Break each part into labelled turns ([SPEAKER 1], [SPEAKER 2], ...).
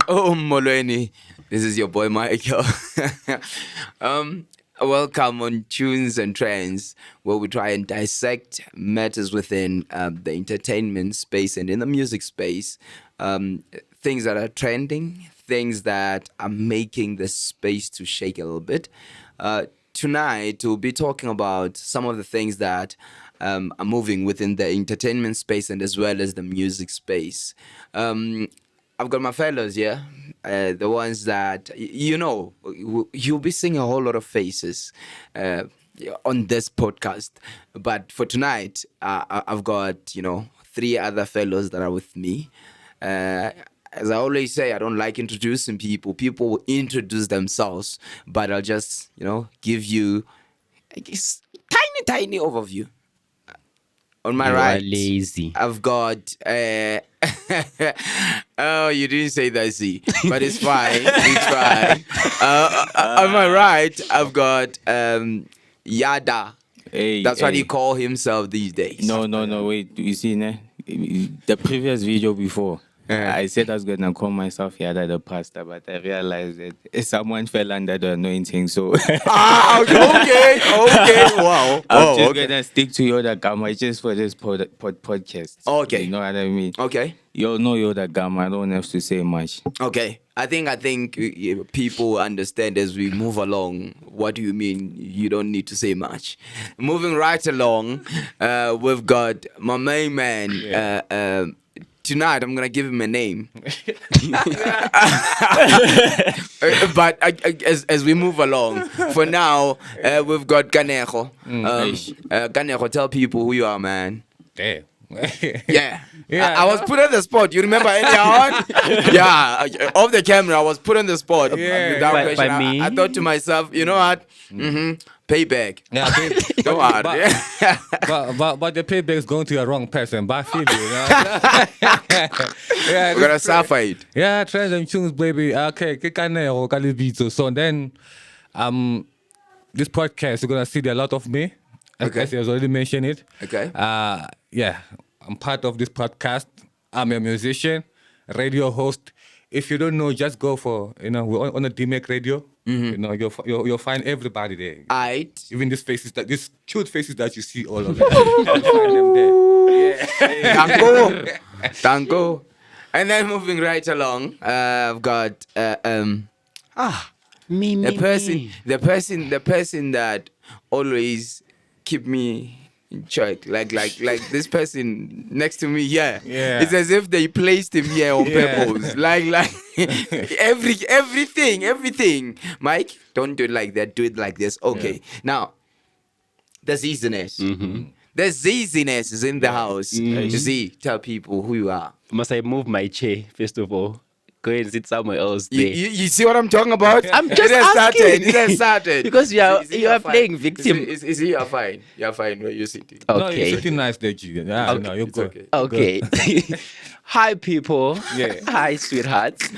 [SPEAKER 1] Oh, Molweni, this is your boy Michael. um, Welcome on Tunes and Trends, where we try and dissect matters within the entertainment space and in the music space. Things that are trending, things that are making the space to shake a little bit. Tonight, we'll be talking about some of the things that are moving within the entertainment space and as well as the music space. Um, I've got my fellows, yeah, the ones that you'll be seeing a whole lot of faces uh, on this podcast. But for tonight, I've got three other fellows that are with me. As I always say, I don't like introducing people. People will introduce themselves, but I'll just give you a tiny overview. On my
[SPEAKER 2] You are
[SPEAKER 1] right,
[SPEAKER 2] lazy.
[SPEAKER 1] I've got. Oh, you didn't say that, see, but it's fine. It's fine. On my right, I've got Yada.
[SPEAKER 3] Hey,
[SPEAKER 1] That's what
[SPEAKER 3] hey.
[SPEAKER 1] he call himself these days.
[SPEAKER 3] No, wait. You see, ne? The previous video before, I said I was going to call myself Yada the pastor, but I realized that someone fell under the anointing, so
[SPEAKER 1] Ah, okay. Wow.
[SPEAKER 3] I'm just
[SPEAKER 1] Okay.
[SPEAKER 3] going to stick to Yoda Gamma just for this podcast.
[SPEAKER 1] Okay.
[SPEAKER 3] You know what I mean?
[SPEAKER 1] Okay.
[SPEAKER 3] You all know Yoda Gamma. I don't have to say much.
[SPEAKER 1] Okay. I think people understand as we move along. What do you mean? You don't need to say much. Moving right along, we've got my main man. Tonight, I'm gonna give him a name. But as we move along, for now, we've got Kanejo. Kanejo, tell people who you are, man.
[SPEAKER 2] Damn.
[SPEAKER 1] Yeah.
[SPEAKER 2] Yeah,
[SPEAKER 1] I was put on the spot. You remember earlier on? Yeah. Off the camera, I was put on the spot.
[SPEAKER 2] Yeah.
[SPEAKER 1] Without
[SPEAKER 2] By
[SPEAKER 1] question.
[SPEAKER 2] me?
[SPEAKER 1] I thought to myself, you know what? Payback.
[SPEAKER 2] Yeah,
[SPEAKER 1] Don't worry.
[SPEAKER 2] but the payback is going to the wrong person. But I feel you. Yeah,
[SPEAKER 1] We're gonna suffer it.
[SPEAKER 2] yeah, trends and tunes, baby. Okay, kikane kalibito. So then, this podcast you're gonna see there a lot of me.
[SPEAKER 1] Okay.
[SPEAKER 2] As he has already mentioned it.
[SPEAKER 1] Okay.
[SPEAKER 2] Yeah, I'm part of this podcast. I'm a musician, radio host. If you don't know, just go for we're on a DMAC radio. You'll find everybody there.
[SPEAKER 1] Aight.
[SPEAKER 2] Even these cute faces that you see all over. You'll find them there.
[SPEAKER 1] Tango. And then moving right along, I've got the person that always keep me in check. Like this person next to me, yeah. It's as if they placed him here on purpose. Like everything. Mike, don't do it like that. Do it like this. Okay. Now, the seasoners. The Zaziness is in the house. You see, tell people who you are.
[SPEAKER 4] Must I move my chair first of all? Go and sit somewhere else
[SPEAKER 1] You,
[SPEAKER 4] there.
[SPEAKER 1] you see what I'm talking about?
[SPEAKER 4] I'm just
[SPEAKER 1] it has
[SPEAKER 4] asking.
[SPEAKER 1] started. It has started.
[SPEAKER 4] Because you are
[SPEAKER 1] You're
[SPEAKER 4] playing
[SPEAKER 1] fine.
[SPEAKER 4] victim.
[SPEAKER 1] Is you're fine. You're fine where you're sitting.
[SPEAKER 2] No, you're
[SPEAKER 4] Okay.
[SPEAKER 2] sitting nice there, G. Yeah, no, you're
[SPEAKER 1] It's
[SPEAKER 2] good.
[SPEAKER 1] okay.
[SPEAKER 4] Okay. Hi, people.
[SPEAKER 2] Yeah.
[SPEAKER 4] Hi, sweethearts.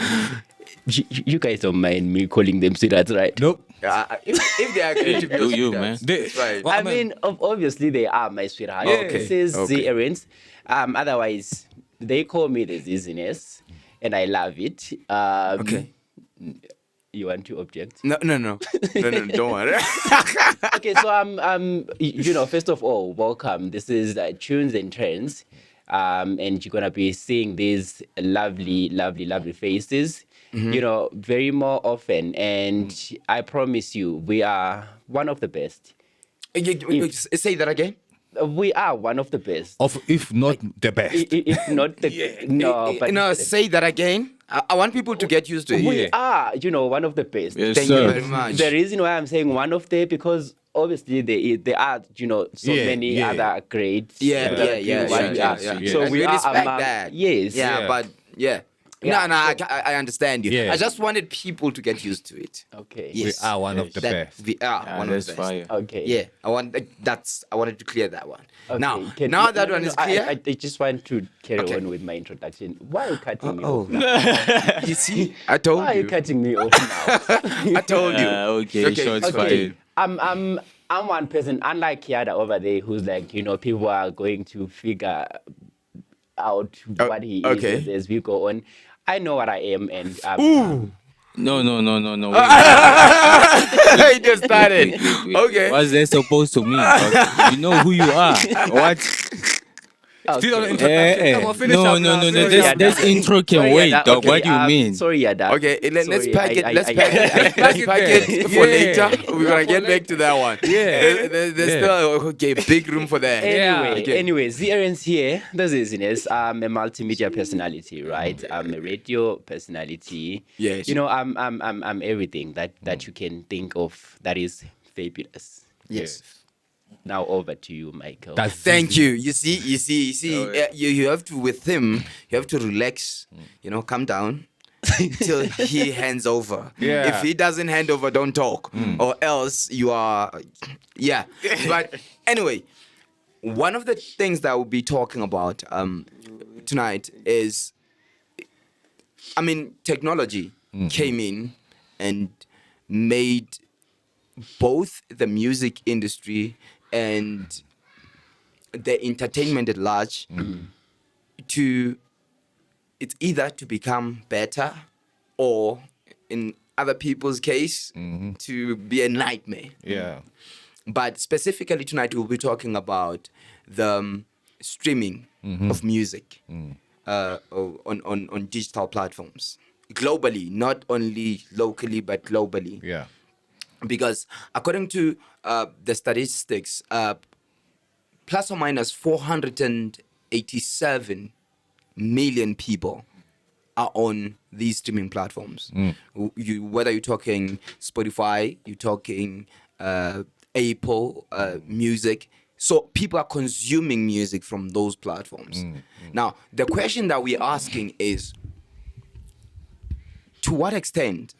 [SPEAKER 4] You guys don't mind me calling them sweethearts, right?
[SPEAKER 2] Nope.
[SPEAKER 1] If they agree to be
[SPEAKER 3] Do you,
[SPEAKER 1] sweethearts,
[SPEAKER 2] They-
[SPEAKER 1] it's fine.
[SPEAKER 2] Well,
[SPEAKER 4] I mean, obviously they are my sweethearts.
[SPEAKER 1] Okay.
[SPEAKER 4] This is
[SPEAKER 1] Okay.
[SPEAKER 4] the errands. Otherwise, they call me the Ziziness, and I love it.
[SPEAKER 1] Okay.
[SPEAKER 4] You want to object?
[SPEAKER 1] No, don't worry.
[SPEAKER 4] Okay, so first of all, welcome. This is Tunes and Trends, and you're gonna be seeing these lovely faces, very more often. And I promise you, we are one of the best.
[SPEAKER 1] Say that again.
[SPEAKER 4] We are one of the best.
[SPEAKER 2] If not the best.
[SPEAKER 4] If not the
[SPEAKER 1] no, say that again. I want people to get used to it.
[SPEAKER 4] we are, one of the best.
[SPEAKER 3] Yes,
[SPEAKER 1] Thank
[SPEAKER 3] sir.
[SPEAKER 1] you very much.
[SPEAKER 4] The reason why I'm saying one of the because obviously there are so
[SPEAKER 2] Yeah,
[SPEAKER 4] many
[SPEAKER 2] yeah.
[SPEAKER 4] other great
[SPEAKER 1] Yeah.
[SPEAKER 4] what we are. So
[SPEAKER 1] And
[SPEAKER 4] we are
[SPEAKER 1] respect
[SPEAKER 4] among
[SPEAKER 1] that.
[SPEAKER 4] yes.
[SPEAKER 1] Yeah,
[SPEAKER 2] Yeah.
[SPEAKER 1] but yeah.
[SPEAKER 4] Yeah.
[SPEAKER 1] No, I understand you.
[SPEAKER 2] Yeah.
[SPEAKER 1] I just wanted people to get used to it.
[SPEAKER 4] Okay.
[SPEAKER 1] Yes.
[SPEAKER 2] We are one of the
[SPEAKER 1] That
[SPEAKER 2] best.
[SPEAKER 1] We are
[SPEAKER 3] Ah,
[SPEAKER 1] one of
[SPEAKER 3] that's
[SPEAKER 1] the best.
[SPEAKER 3] fire.
[SPEAKER 4] Okay.
[SPEAKER 1] Yeah, I wanted to clear that one.
[SPEAKER 4] Okay.
[SPEAKER 1] Now
[SPEAKER 4] Can-
[SPEAKER 1] that
[SPEAKER 4] no,
[SPEAKER 1] one
[SPEAKER 4] no,
[SPEAKER 1] is
[SPEAKER 4] I-
[SPEAKER 1] clear.
[SPEAKER 4] I just want to carry
[SPEAKER 1] Okay.
[SPEAKER 4] on with my introduction. Why are you cutting me
[SPEAKER 1] Oh,
[SPEAKER 4] off now?
[SPEAKER 1] you see, I told
[SPEAKER 4] Why are you
[SPEAKER 1] you.
[SPEAKER 4] cutting me off now?
[SPEAKER 1] I told you.
[SPEAKER 3] Okay, shots
[SPEAKER 1] okay.
[SPEAKER 3] fired.
[SPEAKER 4] I'm one person, unlike Kiada over there, who's like, people are going to figure out what he
[SPEAKER 1] okay.
[SPEAKER 4] is as we go on. I know what I am, and
[SPEAKER 3] No.
[SPEAKER 1] He just started.
[SPEAKER 3] Wait.
[SPEAKER 1] Okay.
[SPEAKER 3] What's that supposed to mean? You know who you are. What?
[SPEAKER 2] Still on the
[SPEAKER 4] okay.
[SPEAKER 2] introduction. Come on, finish
[SPEAKER 3] No,
[SPEAKER 2] up now.
[SPEAKER 3] no.
[SPEAKER 2] Finish up.
[SPEAKER 3] This intro can
[SPEAKER 4] Sorry,
[SPEAKER 3] wait,
[SPEAKER 4] Yada.
[SPEAKER 3] dog.
[SPEAKER 4] Okay,
[SPEAKER 3] What do you mean?
[SPEAKER 4] Sorry, Yada.
[SPEAKER 1] Okay, let's
[SPEAKER 4] Sorry,
[SPEAKER 1] pack it.
[SPEAKER 4] I-
[SPEAKER 1] Let's
[SPEAKER 4] I-
[SPEAKER 1] pack it. Let's
[SPEAKER 2] Pack it
[SPEAKER 1] pack
[SPEAKER 2] there.
[SPEAKER 1] it for
[SPEAKER 2] Yeah.
[SPEAKER 1] later. We're gonna get back to that one.
[SPEAKER 2] Yeah.
[SPEAKER 1] There's
[SPEAKER 2] Yeah.
[SPEAKER 1] still okay. Big room for that.
[SPEAKER 4] Anyway,
[SPEAKER 1] Okay.
[SPEAKER 4] Zierens here. This is Ines. I'm a multimedia personality, right? I'm a radio personality.
[SPEAKER 1] Yes.
[SPEAKER 4] You know, I'm everything that you can think of that is fabulous.
[SPEAKER 1] Yes.
[SPEAKER 4] Now over to you, Michael.
[SPEAKER 2] That's
[SPEAKER 1] Thank you. You see.
[SPEAKER 3] Oh, yeah.
[SPEAKER 1] You have to with him. You have to relax. You know, calm down till he hands over.
[SPEAKER 2] Yeah.
[SPEAKER 1] If he doesn't hand over, don't talk, or else you are. Yeah. But anyway, one of the things that we'll be talking about tonight is, I mean, technology came in and made both the music industry and the entertainment at large to, it's either to become better or in other people's case to be a nightmare.
[SPEAKER 2] Yeah.
[SPEAKER 1] But specifically tonight we'll be talking about the streaming of music on digital platforms globally, not only locally but globally.
[SPEAKER 2] Yeah.
[SPEAKER 1] Because according to the statistics, plus or minus 487 million people are on these streaming platforms. Whether you're talking Spotify, you're talking Apple Music. So people are consuming music from those platforms. Now, the question that we're asking is, to what extent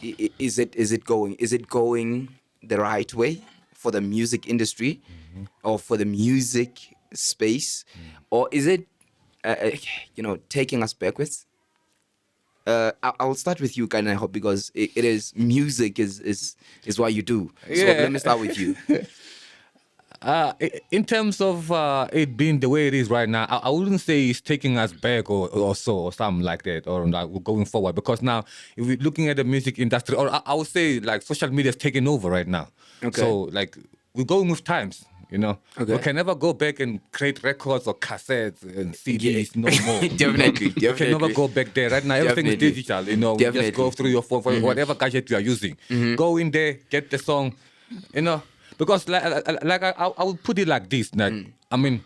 [SPEAKER 1] is it going the right way for the music industry or for the music space, or is it taking us backwards? I will start with you, Kaneho, because it is music is what you do. So
[SPEAKER 2] Yeah.
[SPEAKER 1] let me start with you.
[SPEAKER 2] In terms of it being the way it is right now, I wouldn't say it's taking us back or something like that, or like we're going forward. Because now, if we're looking at the music industry, or I would say like social media is taking over right now.
[SPEAKER 1] Okay.
[SPEAKER 2] So like we're going with times. You know,
[SPEAKER 1] Okay.
[SPEAKER 2] we can never go back and create records or cassettes and CDs no more.
[SPEAKER 1] Definitely.
[SPEAKER 2] You can never go back there. Right now, everything is
[SPEAKER 1] Definitely.
[SPEAKER 2] digital. You know,
[SPEAKER 1] Definitely.
[SPEAKER 2] just go through your phone for whatever gadget you are using. Go in there, get the song. You know, because like I would put it like this. Like, I mean,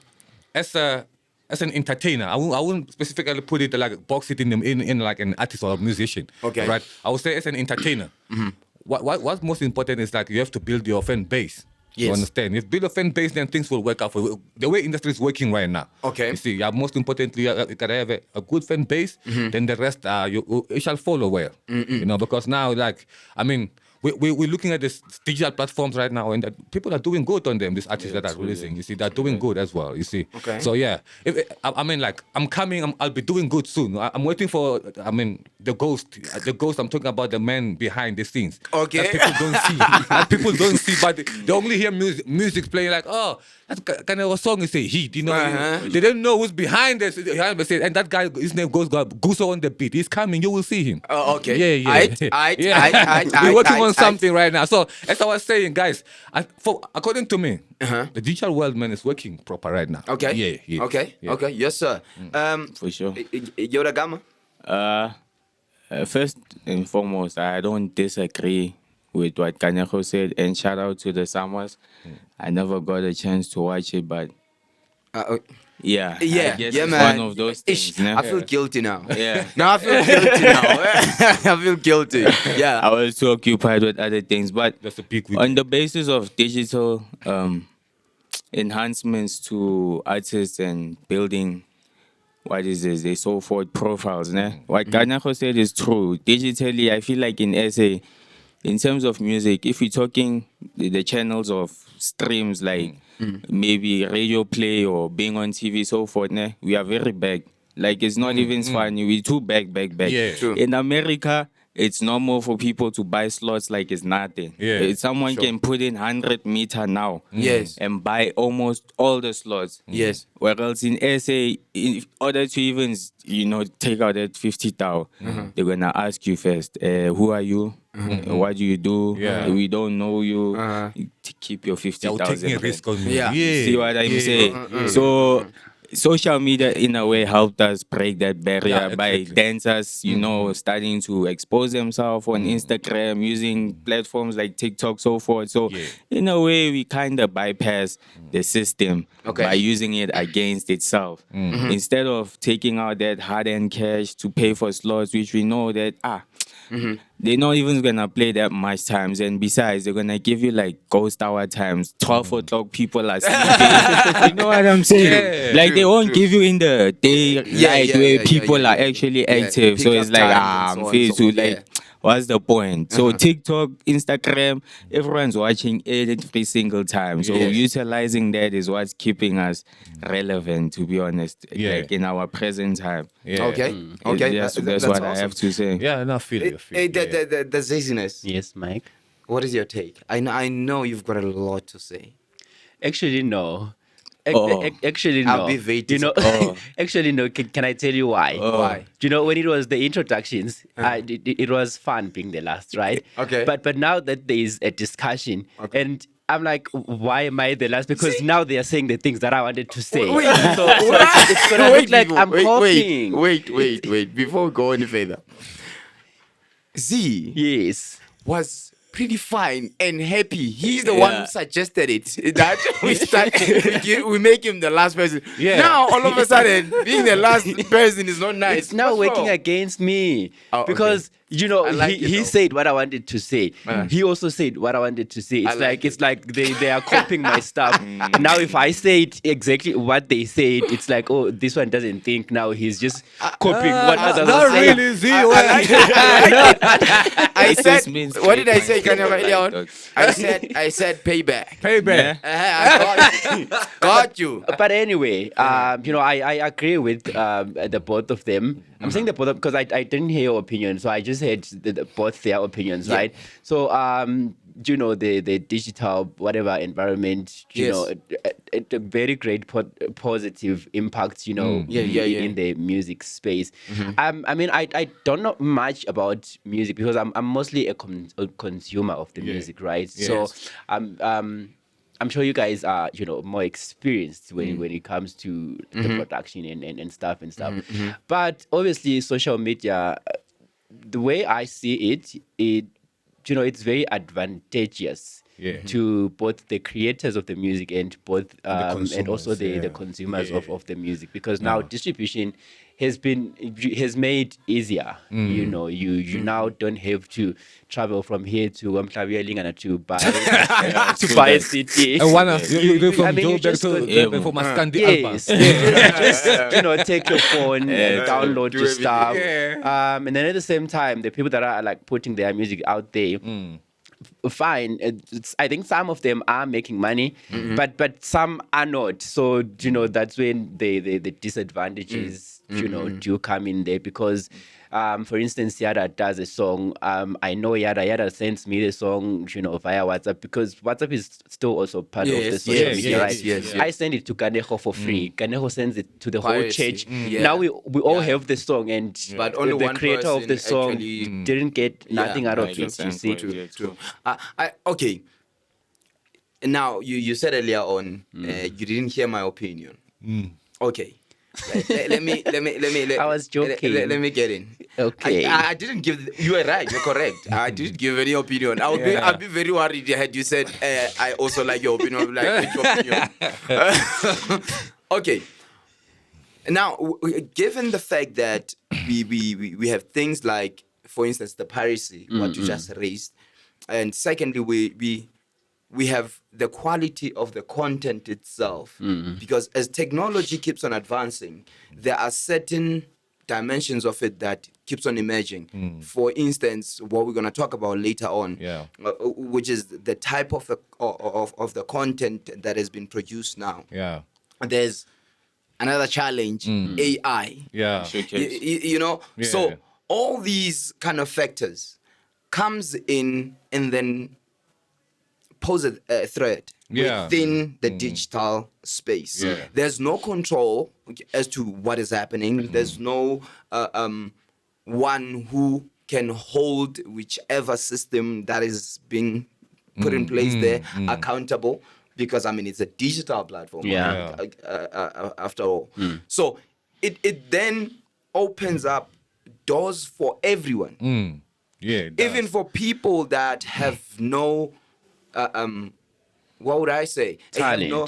[SPEAKER 2] as an entertainer, I wouldn't specifically put it like box it in like an artist or a musician.
[SPEAKER 1] Okay.
[SPEAKER 2] Right. I would say as an entertainer, what's most important is like you have to build your fan base.
[SPEAKER 1] Yes.
[SPEAKER 2] You understand? If you build a fan base, then things will work out for you. The way industry is working right now.
[SPEAKER 1] Okay.
[SPEAKER 2] You see, most importantly, you gotta have a good fan base. Then the rest, you shall follow well. You know, because now, like, I mean, we're looking at these digital platforms right now, and people are doing good on them. These artists that are releasing, you see, they're doing good as well. You see.
[SPEAKER 1] Okay.
[SPEAKER 2] So yeah, I mean, like, I'm coming. I'll be doing good soon. I'm waiting for. I mean, the ghost. The ghost. I'm talking about the man behind the scenes.
[SPEAKER 1] Okay.
[SPEAKER 2] That people don't see. That people don't see, but they only hear music playing. Like, oh, that's kind of a song is a hit. You know,
[SPEAKER 1] Uh-huh.
[SPEAKER 2] they don't know who's behind this. And that guy, his name goes Guso on the beat. He's coming. You will see him.
[SPEAKER 1] Oh, okay.
[SPEAKER 2] Yeah. We're working on
[SPEAKER 1] I-
[SPEAKER 2] something right now. So as I was saying, guys, according to me,
[SPEAKER 1] Uh-huh.
[SPEAKER 2] the digital world man is working proper right now.
[SPEAKER 1] Okay.
[SPEAKER 2] Yeah.
[SPEAKER 1] Okay.
[SPEAKER 2] Yeah.
[SPEAKER 1] Okay. Yes, sir.
[SPEAKER 3] For sure.
[SPEAKER 1] Yoda Gama.
[SPEAKER 3] First and foremost, I don't disagree with what Kaneko said, and shout out to the Samas. I never got a chance to watch it, but yeah, I
[SPEAKER 1] Yeah,
[SPEAKER 3] guess
[SPEAKER 1] yeah,
[SPEAKER 3] it's
[SPEAKER 1] man.
[SPEAKER 3] one of those
[SPEAKER 1] Ish,
[SPEAKER 3] things.
[SPEAKER 1] I feel guilty now.
[SPEAKER 3] Yeah.
[SPEAKER 1] Now I feel guilty now. I feel guilty.
[SPEAKER 3] I
[SPEAKER 1] Yeah.
[SPEAKER 3] was too occupied with other things, but
[SPEAKER 2] That's a big
[SPEAKER 3] on the basis of digital enhancements to artists and building what is this, they so-called profiles. Ne? What Kanako said is true. Digitally, I feel like in SA, in terms of music, if we're talking the channels of streams like maybe radio play or being on TV, so forth, ne? We are very back. Like, it's not even funny. We're too back.
[SPEAKER 2] Yeah.
[SPEAKER 1] True.
[SPEAKER 3] In America, it's normal for people to buy slots like it's nothing.
[SPEAKER 2] Yeah,
[SPEAKER 3] Someone can put in 100-meter now.
[SPEAKER 1] Yes.
[SPEAKER 3] And buy almost all the slots.
[SPEAKER 1] Yes.
[SPEAKER 3] Whereas in SA, in order to even, take out that 50,000, they're gonna ask you first, who are you? What do you do?
[SPEAKER 2] Yeah.
[SPEAKER 3] We don't know you. To keep your
[SPEAKER 2] You're
[SPEAKER 3] 50,000.
[SPEAKER 2] taking a risk on me.
[SPEAKER 1] Yeah.
[SPEAKER 3] See what I'm saying? So social media in a way helped us break that barrier
[SPEAKER 2] Yeah,
[SPEAKER 3] by
[SPEAKER 2] exactly.
[SPEAKER 3] dancers, starting to expose themselves on Instagram, using platforms like TikTok, so forth. So
[SPEAKER 2] Yeah.
[SPEAKER 3] in a way, we kind of bypass the system
[SPEAKER 1] Okay.
[SPEAKER 3] by using it against itself. Instead of taking out that hard-earned cash to pay for slots, which we know that they're not even gonna play that much times, and besides, they're gonna give you like ghost hour times. 12 o'clock, people are sleeping. You know what I'm saying?
[SPEAKER 2] Yeah.
[SPEAKER 3] Like they won't give you in the day light where people are actually active. So
[SPEAKER 1] Pick
[SPEAKER 3] it's
[SPEAKER 1] up
[SPEAKER 3] like
[SPEAKER 1] times and so on and so
[SPEAKER 3] to
[SPEAKER 1] forth,
[SPEAKER 3] like.
[SPEAKER 1] yeah.
[SPEAKER 3] What's the point? So TikTok, Instagram, everyone's watching it every single time. So
[SPEAKER 2] Yes.
[SPEAKER 3] utilizing that is what's keeping us relevant, to be honest.
[SPEAKER 2] Yeah.
[SPEAKER 3] Like in our present time.
[SPEAKER 2] Yeah.
[SPEAKER 1] Okay. Okay.
[SPEAKER 3] That's what I
[SPEAKER 1] awesome.
[SPEAKER 3] have to say.
[SPEAKER 2] Yeah, no, I feel you. I feel
[SPEAKER 1] Hey,
[SPEAKER 2] you. Yeah.
[SPEAKER 1] the zaziness.
[SPEAKER 4] Yes, Mike.
[SPEAKER 1] What is your take? I know you've got a lot to say.
[SPEAKER 4] Actually, no.
[SPEAKER 3] Oh.
[SPEAKER 4] Actually,
[SPEAKER 1] I'll
[SPEAKER 4] no.
[SPEAKER 1] be very
[SPEAKER 4] You know,
[SPEAKER 3] disappointed.
[SPEAKER 4] actually, no. Can I tell you why?
[SPEAKER 1] Why?
[SPEAKER 4] You know, when it was the introductions, it was fun being the last, right?
[SPEAKER 1] Okay.
[SPEAKER 4] But now that there is a discussion, and I'm like, why am I the last? Because now they are saying the things that I wanted to say.
[SPEAKER 1] Wait.
[SPEAKER 4] So it's gonna look like I'm copying.
[SPEAKER 1] Wait. Before we go any further, Z
[SPEAKER 4] Yes.
[SPEAKER 1] was pretty fine and happy. He's the one who
[SPEAKER 3] Yeah.
[SPEAKER 1] suggested it. That we start, we make him the last person.
[SPEAKER 2] Yeah.
[SPEAKER 1] Now all of a sudden, being the last person is not nice.
[SPEAKER 4] It's now
[SPEAKER 1] What's
[SPEAKER 4] working
[SPEAKER 1] wrong?
[SPEAKER 4] against me
[SPEAKER 1] Oh, okay.
[SPEAKER 4] because
[SPEAKER 1] I like it
[SPEAKER 4] he
[SPEAKER 1] though.
[SPEAKER 4] said what I wanted to say. He also said what I wanted to say. It's
[SPEAKER 1] like
[SPEAKER 4] it's like they are copying my stuff. And now if I say it exactly what they said, it's like, oh, this one doesn't think. Now he's just copying what others
[SPEAKER 2] Not
[SPEAKER 4] are saying.
[SPEAKER 2] really, Z.
[SPEAKER 1] I
[SPEAKER 2] well.
[SPEAKER 1] like it. I
[SPEAKER 3] It
[SPEAKER 1] said,
[SPEAKER 3] just means
[SPEAKER 1] what did I say?
[SPEAKER 3] trade
[SPEAKER 1] Can
[SPEAKER 3] minds
[SPEAKER 1] earlier on?
[SPEAKER 3] like
[SPEAKER 1] I said payback.
[SPEAKER 2] Payback.
[SPEAKER 1] I got you.
[SPEAKER 4] But anyway, I agree with the both of them. I'm saying the both of because I didn't hear your opinion, so I just heard both their opinions, right? So the digital whatever environment, you
[SPEAKER 1] Yes.
[SPEAKER 4] know, a very great positive impact,
[SPEAKER 1] Yeah.
[SPEAKER 4] in the music space. I mean, I don't know much about music because I'm mostly a consumer of the music, right? So I'm sure you guys are, more experienced when it comes to the production and stuff. But obviously, social media, the way I see it, it's very advantageous
[SPEAKER 2] Yeah.
[SPEAKER 4] to both the creators of the music and both and also the
[SPEAKER 2] consumers,
[SPEAKER 4] consumers
[SPEAKER 2] yeah.
[SPEAKER 4] of the music, because now distribution has made easier. You know, you now don't have to travel from here to Mhlabialingana to buy to buy a CD.
[SPEAKER 2] And you from
[SPEAKER 4] I mean, you
[SPEAKER 2] Joburg
[SPEAKER 4] just
[SPEAKER 2] to
[SPEAKER 4] go-
[SPEAKER 2] for Maskandi
[SPEAKER 4] Yes,
[SPEAKER 2] album.
[SPEAKER 4] just take your phone, download
[SPEAKER 1] do
[SPEAKER 4] your
[SPEAKER 1] everything.
[SPEAKER 4] stuff,
[SPEAKER 2] Yeah.
[SPEAKER 4] and then at the same time, the people that are like putting their music out there, fine. I think some of them are making money, but some are not. So that's when the disadvantages do come in there because. For instance, Yada does a song. I know Yada sends me the song, via WhatsApp because WhatsApp is still also part of the
[SPEAKER 1] Yes,
[SPEAKER 4] social
[SPEAKER 1] yes,
[SPEAKER 4] media,
[SPEAKER 1] yes,
[SPEAKER 4] right?
[SPEAKER 1] yes.
[SPEAKER 4] I send it to Ganejo for free. Ganejo sends it to the whole
[SPEAKER 1] Piracy.
[SPEAKER 4] church.
[SPEAKER 1] Yeah.
[SPEAKER 4] Now we all have the song, and
[SPEAKER 1] But only
[SPEAKER 4] the
[SPEAKER 1] one
[SPEAKER 4] creator of the
[SPEAKER 1] person
[SPEAKER 4] song
[SPEAKER 1] actually-
[SPEAKER 4] didn't get nothing out of
[SPEAKER 3] right,
[SPEAKER 4] it. You
[SPEAKER 3] exactly.
[SPEAKER 4] see,
[SPEAKER 1] True. Okay. Now you said earlier on you didn't hear my opinion. Okay. Let me.
[SPEAKER 4] I was joking.
[SPEAKER 1] Let me get in.
[SPEAKER 4] Okay.
[SPEAKER 1] I didn't give. You were right. You're correct. I didn't give any opinion. I'd be very worried had you said I also like your opinion. Like your opinion. Okay. Now, given the fact that we have things like, for instance, the piracy, what you just raised, and secondly, we have the quality of the content itself, because as technology keeps on advancing, there are certain dimensions of it that keeps on emerging. For instance, what we're going to talk about later on,
[SPEAKER 2] Yeah.
[SPEAKER 1] which is the type of the content that has been produced now.
[SPEAKER 2] Yeah.
[SPEAKER 1] There's another challenge, AI.
[SPEAKER 2] Yeah.
[SPEAKER 3] Showcase.
[SPEAKER 1] You know,
[SPEAKER 2] Yeah.
[SPEAKER 1] so all these kind of factors comes in and then pose a threat
[SPEAKER 2] Yeah.
[SPEAKER 1] within the digital space.
[SPEAKER 2] Yeah.
[SPEAKER 1] There's no control as to what is happening. There's no one who can hold whichever system that is being put in place there accountable, because I mean it's a digital platform.
[SPEAKER 4] Yeah.
[SPEAKER 1] After all, so it then opens up doors for everyone,
[SPEAKER 2] Yeah. it does.
[SPEAKER 1] even for people that have no what would I say? Have no,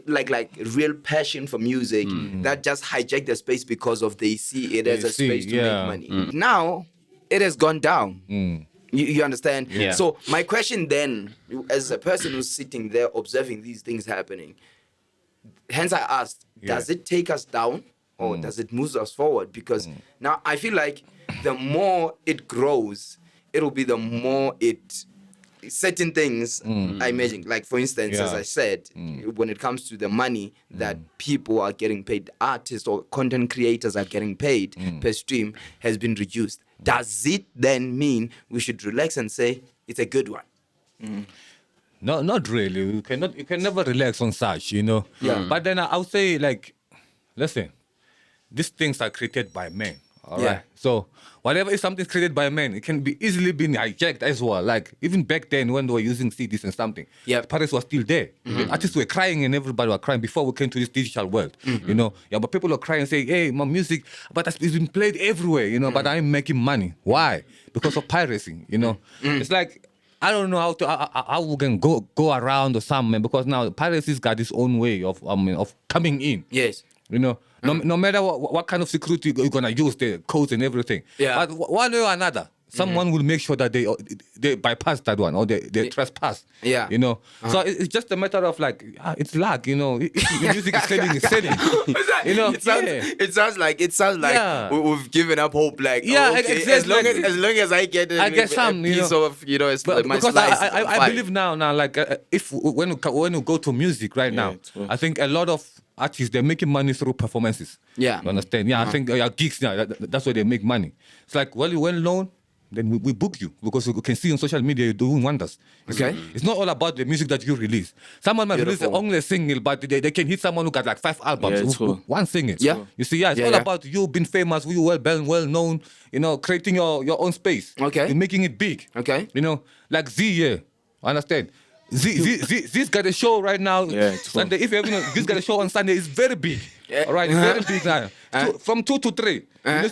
[SPEAKER 1] like real passion for music, that just hijack the space because of they see it as
[SPEAKER 2] They
[SPEAKER 1] a
[SPEAKER 2] see,
[SPEAKER 1] space to
[SPEAKER 2] yeah.
[SPEAKER 1] make money. Now it has gone down. You understand?
[SPEAKER 4] Yeah.
[SPEAKER 1] So my question then, as a person who's sitting there observing these things happening, hence I asked, does it take us down or does it move us forward? Because now I feel like the more it grows, it'll be the more it certain things I imagine. Like for instance, as
[SPEAKER 2] Yeah.
[SPEAKER 1] I said, when it comes to the money that people are getting paid, artists or content creators are getting paid per stream has been reduced. Does it then mean we should relax and say it's a good one?
[SPEAKER 2] No, not really. You can never relax on such, you know.
[SPEAKER 1] Yeah.
[SPEAKER 2] But then I would say, like, listen, these things are created by men. All right.
[SPEAKER 1] Yeah.
[SPEAKER 2] So whatever is something created by men, it can be easily been hijacked as well. Like even back then when they were using CDs and something,
[SPEAKER 1] Yep.
[SPEAKER 2] pirates were still there. The artists were crying and everybody were crying before we came to this digital world. You know, yeah, but people are crying saying, "Hey, my music, but it's been played everywhere." You know, but I'm making money. Why? Because of piracy. You know, it's like. I don't know how we can go around or something, because now piracy's got its own way of coming in.
[SPEAKER 1] Yes.
[SPEAKER 2] You know, no matter what kind of security you're gonna use, the codes and everything.
[SPEAKER 1] Yeah.
[SPEAKER 2] But one way or another, someone will make sure that they bypass that one or they trespass.
[SPEAKER 1] Yeah.
[SPEAKER 2] You know. So it's just a matter of like it's luck. You know, if your music is selling, it's selling. You know.
[SPEAKER 1] It sounds like
[SPEAKER 2] Yeah.
[SPEAKER 1] we've given up hope. Like
[SPEAKER 2] Yeah,
[SPEAKER 1] okay,
[SPEAKER 2] exactly.
[SPEAKER 1] as long as I get a
[SPEAKER 2] some, you
[SPEAKER 1] piece
[SPEAKER 2] know.
[SPEAKER 1] of it's
[SPEAKER 2] But
[SPEAKER 1] my
[SPEAKER 2] because
[SPEAKER 1] slice.
[SPEAKER 2] I
[SPEAKER 1] fine.
[SPEAKER 2] believe now like if when you go to music right now,
[SPEAKER 3] true.
[SPEAKER 2] I think a lot of artists, they're making money through performances.
[SPEAKER 1] Yeah.
[SPEAKER 2] You understand? Yeah, I think gigs now, that's where they make money. It's like, well, you're well known, then we book you because we can see on social media you're doing wonders. You see?
[SPEAKER 1] Okay.
[SPEAKER 2] It's not all about the music that you release. Someone might release
[SPEAKER 1] Beautiful.
[SPEAKER 2] only a single, but they can hit someone who got like 5 albums.
[SPEAKER 3] Yeah, true.
[SPEAKER 2] One single.
[SPEAKER 1] Yeah.
[SPEAKER 2] You see, it's
[SPEAKER 1] Yeah,
[SPEAKER 2] all
[SPEAKER 1] yeah.
[SPEAKER 2] about you being famous, you well known, you know, creating your own space.
[SPEAKER 1] Okay.
[SPEAKER 2] You're making it big.
[SPEAKER 1] Okay.
[SPEAKER 2] You know, like Z, yeah. Understand? Z's got a show right now.
[SPEAKER 3] Yeah, it's
[SPEAKER 2] Sunday. If you ever know, Z's got a show on Sunday. It's very big.
[SPEAKER 1] Yeah.
[SPEAKER 2] All right, it's very big now. From 2 to 3.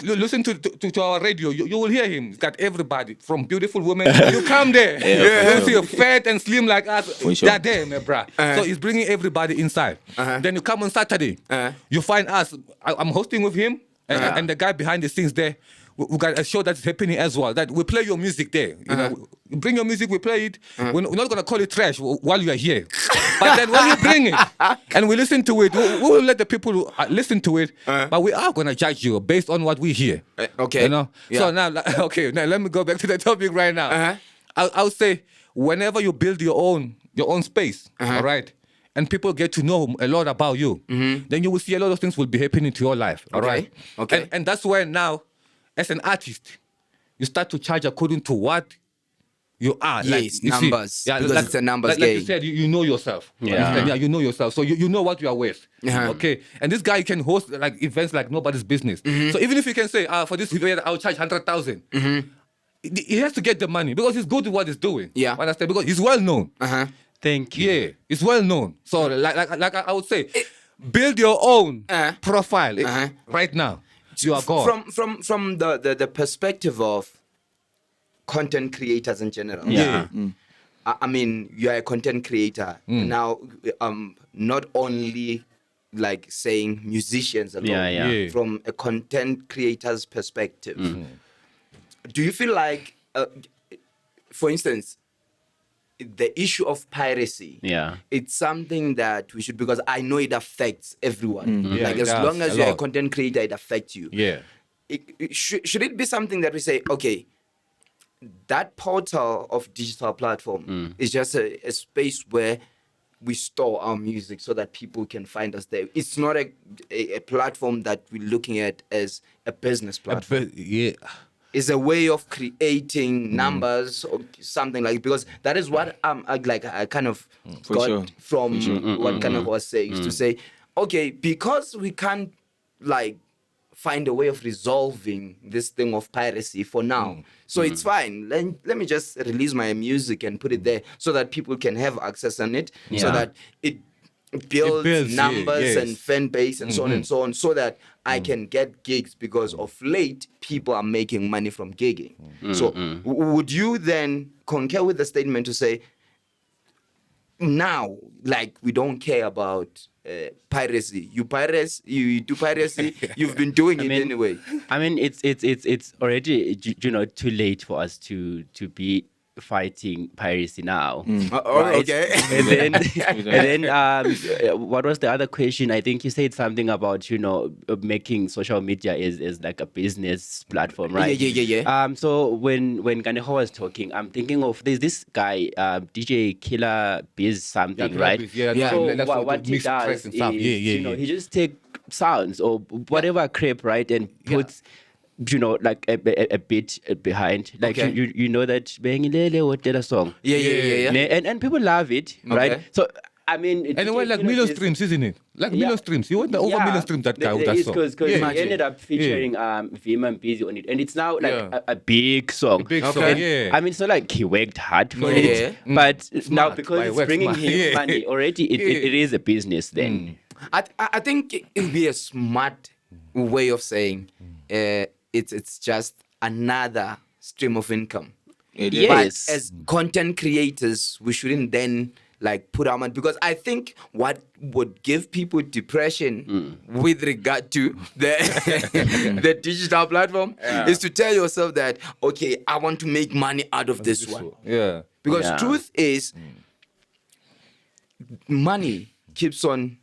[SPEAKER 2] You listen to our radio. You will hear him. He's got everybody from beautiful women. You come there.
[SPEAKER 3] Yeah,
[SPEAKER 2] You
[SPEAKER 3] for
[SPEAKER 2] see
[SPEAKER 3] sure.
[SPEAKER 2] a fat and slim like us.
[SPEAKER 3] For sure.
[SPEAKER 2] They're there, my bruh. So he's bringing everybody inside. Then you come on Saturday. You find us. I'm hosting with him and the guy behind the scenes there. We got a show that's happening as well. That we play your music there. You know, you bring your music, we play it. We're not gonna call it trash while you are here, but then when you bring it and we listen to it, we will let the people listen to it. But we are gonna judge you based on what we hear.
[SPEAKER 1] Okay.
[SPEAKER 2] You know.
[SPEAKER 1] Yeah.
[SPEAKER 2] So now, okay, now let me go back to the topic right now. I'll say whenever you build your own space, all right. And people get to know a lot about you, then you will see a lot of things will be happening to your life. All
[SPEAKER 1] Okay.
[SPEAKER 2] right.
[SPEAKER 1] Okay.
[SPEAKER 2] And that's where now, as an artist, you start to charge according to what you are.
[SPEAKER 1] Yes,
[SPEAKER 2] you
[SPEAKER 1] numbers, because it's a numbers
[SPEAKER 2] like you
[SPEAKER 1] game.
[SPEAKER 2] said, you know yourself.
[SPEAKER 4] Yeah.
[SPEAKER 2] Understand? Yeah, you know yourself. So you know what you are worth.
[SPEAKER 1] Uh-huh.
[SPEAKER 2] Okay. And this guy can host like events like nobody's business. So even if you can say, for this event, I'll charge 100,000. He has to get the money because he's good at what he's doing.
[SPEAKER 1] Yeah.
[SPEAKER 2] Understand? Because he's well known.
[SPEAKER 4] Thank you.
[SPEAKER 2] Yeah, it's well known. So like I would say, build your own profile right now. You are gone.
[SPEAKER 1] From the perspective of content creators in general.
[SPEAKER 4] Yeah.
[SPEAKER 1] I mean, you are a content creator now. Not only like saying musicians alone.
[SPEAKER 2] Yeah.
[SPEAKER 1] From a content creator's perspective, do you feel like, for instance, the issue of piracy?
[SPEAKER 4] Yeah.
[SPEAKER 1] It's something that we should, because I know it affects everyone.
[SPEAKER 2] Yeah,
[SPEAKER 1] Like
[SPEAKER 2] it
[SPEAKER 1] as
[SPEAKER 2] does,
[SPEAKER 1] long as
[SPEAKER 2] a
[SPEAKER 1] you're a
[SPEAKER 2] lot.
[SPEAKER 1] content creator, it affects you.
[SPEAKER 2] Yeah.
[SPEAKER 1] Should it be something that we say, okay, that portal of digital platform is just a space where we store our music so that people can find us there. It's not a platform that we're looking at as a business platform.
[SPEAKER 2] Yeah.
[SPEAKER 1] Is a way of creating numbers or something like, because that is what I kind of
[SPEAKER 3] For
[SPEAKER 1] got
[SPEAKER 3] sure.
[SPEAKER 1] from what Kanako was saying, is to say, okay, because we can't like find a way of resolving this thing of piracy for now, so it's fine, let me just release my music and put it there so that people can have access on it, so
[SPEAKER 4] Yeah.
[SPEAKER 1] that it builds
[SPEAKER 2] yeah,
[SPEAKER 1] numbers
[SPEAKER 2] yes.
[SPEAKER 1] and fan base and so on and so on, so that I can get gigs, because of late people are making money from gigging. So would you then concur with the statement to say now, like, we don't care about piracy? You do piracy, you've been doing it anyway.
[SPEAKER 4] I mean, it's already too late for us to be fighting piracy now.
[SPEAKER 1] Okay.
[SPEAKER 4] And then what was the other question? I think you said something about making social media is like a business platform, right?
[SPEAKER 1] Yeah.
[SPEAKER 4] So when Kaneho was talking, I'm thinking of there's this guy, DJ Killer Biz something, right?
[SPEAKER 2] Yeah.
[SPEAKER 4] So
[SPEAKER 2] That's
[SPEAKER 4] what he
[SPEAKER 2] mix
[SPEAKER 4] does
[SPEAKER 2] tracks and
[SPEAKER 4] is,
[SPEAKER 2] stuff. Yeah.
[SPEAKER 4] he just take sounds or whatever crap, right, and puts like a bit behind, like
[SPEAKER 1] Okay.
[SPEAKER 4] you know that Bengilele what did a song,
[SPEAKER 1] Yeah.
[SPEAKER 4] and people love it, right? So I mean,
[SPEAKER 2] And it went like million streams, isn't it? Like million streams. You want the over million streams that guy with that song.
[SPEAKER 4] because
[SPEAKER 1] Yeah.
[SPEAKER 4] he ended up featuring Vima and Busy on it, and it's now like
[SPEAKER 2] Yeah.
[SPEAKER 4] a big song.
[SPEAKER 2] Big
[SPEAKER 1] Okay.
[SPEAKER 2] song,
[SPEAKER 4] And,
[SPEAKER 2] yeah.
[SPEAKER 4] I mean, it's not like he worked hard for
[SPEAKER 1] Yeah.
[SPEAKER 4] it, but now
[SPEAKER 2] Smart.
[SPEAKER 4] because
[SPEAKER 2] Why
[SPEAKER 4] it's
[SPEAKER 2] work
[SPEAKER 4] bringing
[SPEAKER 2] smart?
[SPEAKER 4] him
[SPEAKER 2] Yeah.
[SPEAKER 4] money already, it is a business then.
[SPEAKER 1] I think it would be a smart way of saying it's just another stream of income.
[SPEAKER 3] It
[SPEAKER 4] Yeah.
[SPEAKER 1] But
[SPEAKER 4] Yes.
[SPEAKER 1] as content creators, we shouldn't then like put our money, because I think what would give people depression with regard to the digital platform is to tell yourself that, okay, I want to make money out of this one.
[SPEAKER 2] Yeah.
[SPEAKER 1] Because
[SPEAKER 4] Yeah.
[SPEAKER 1] truth is, money keeps on.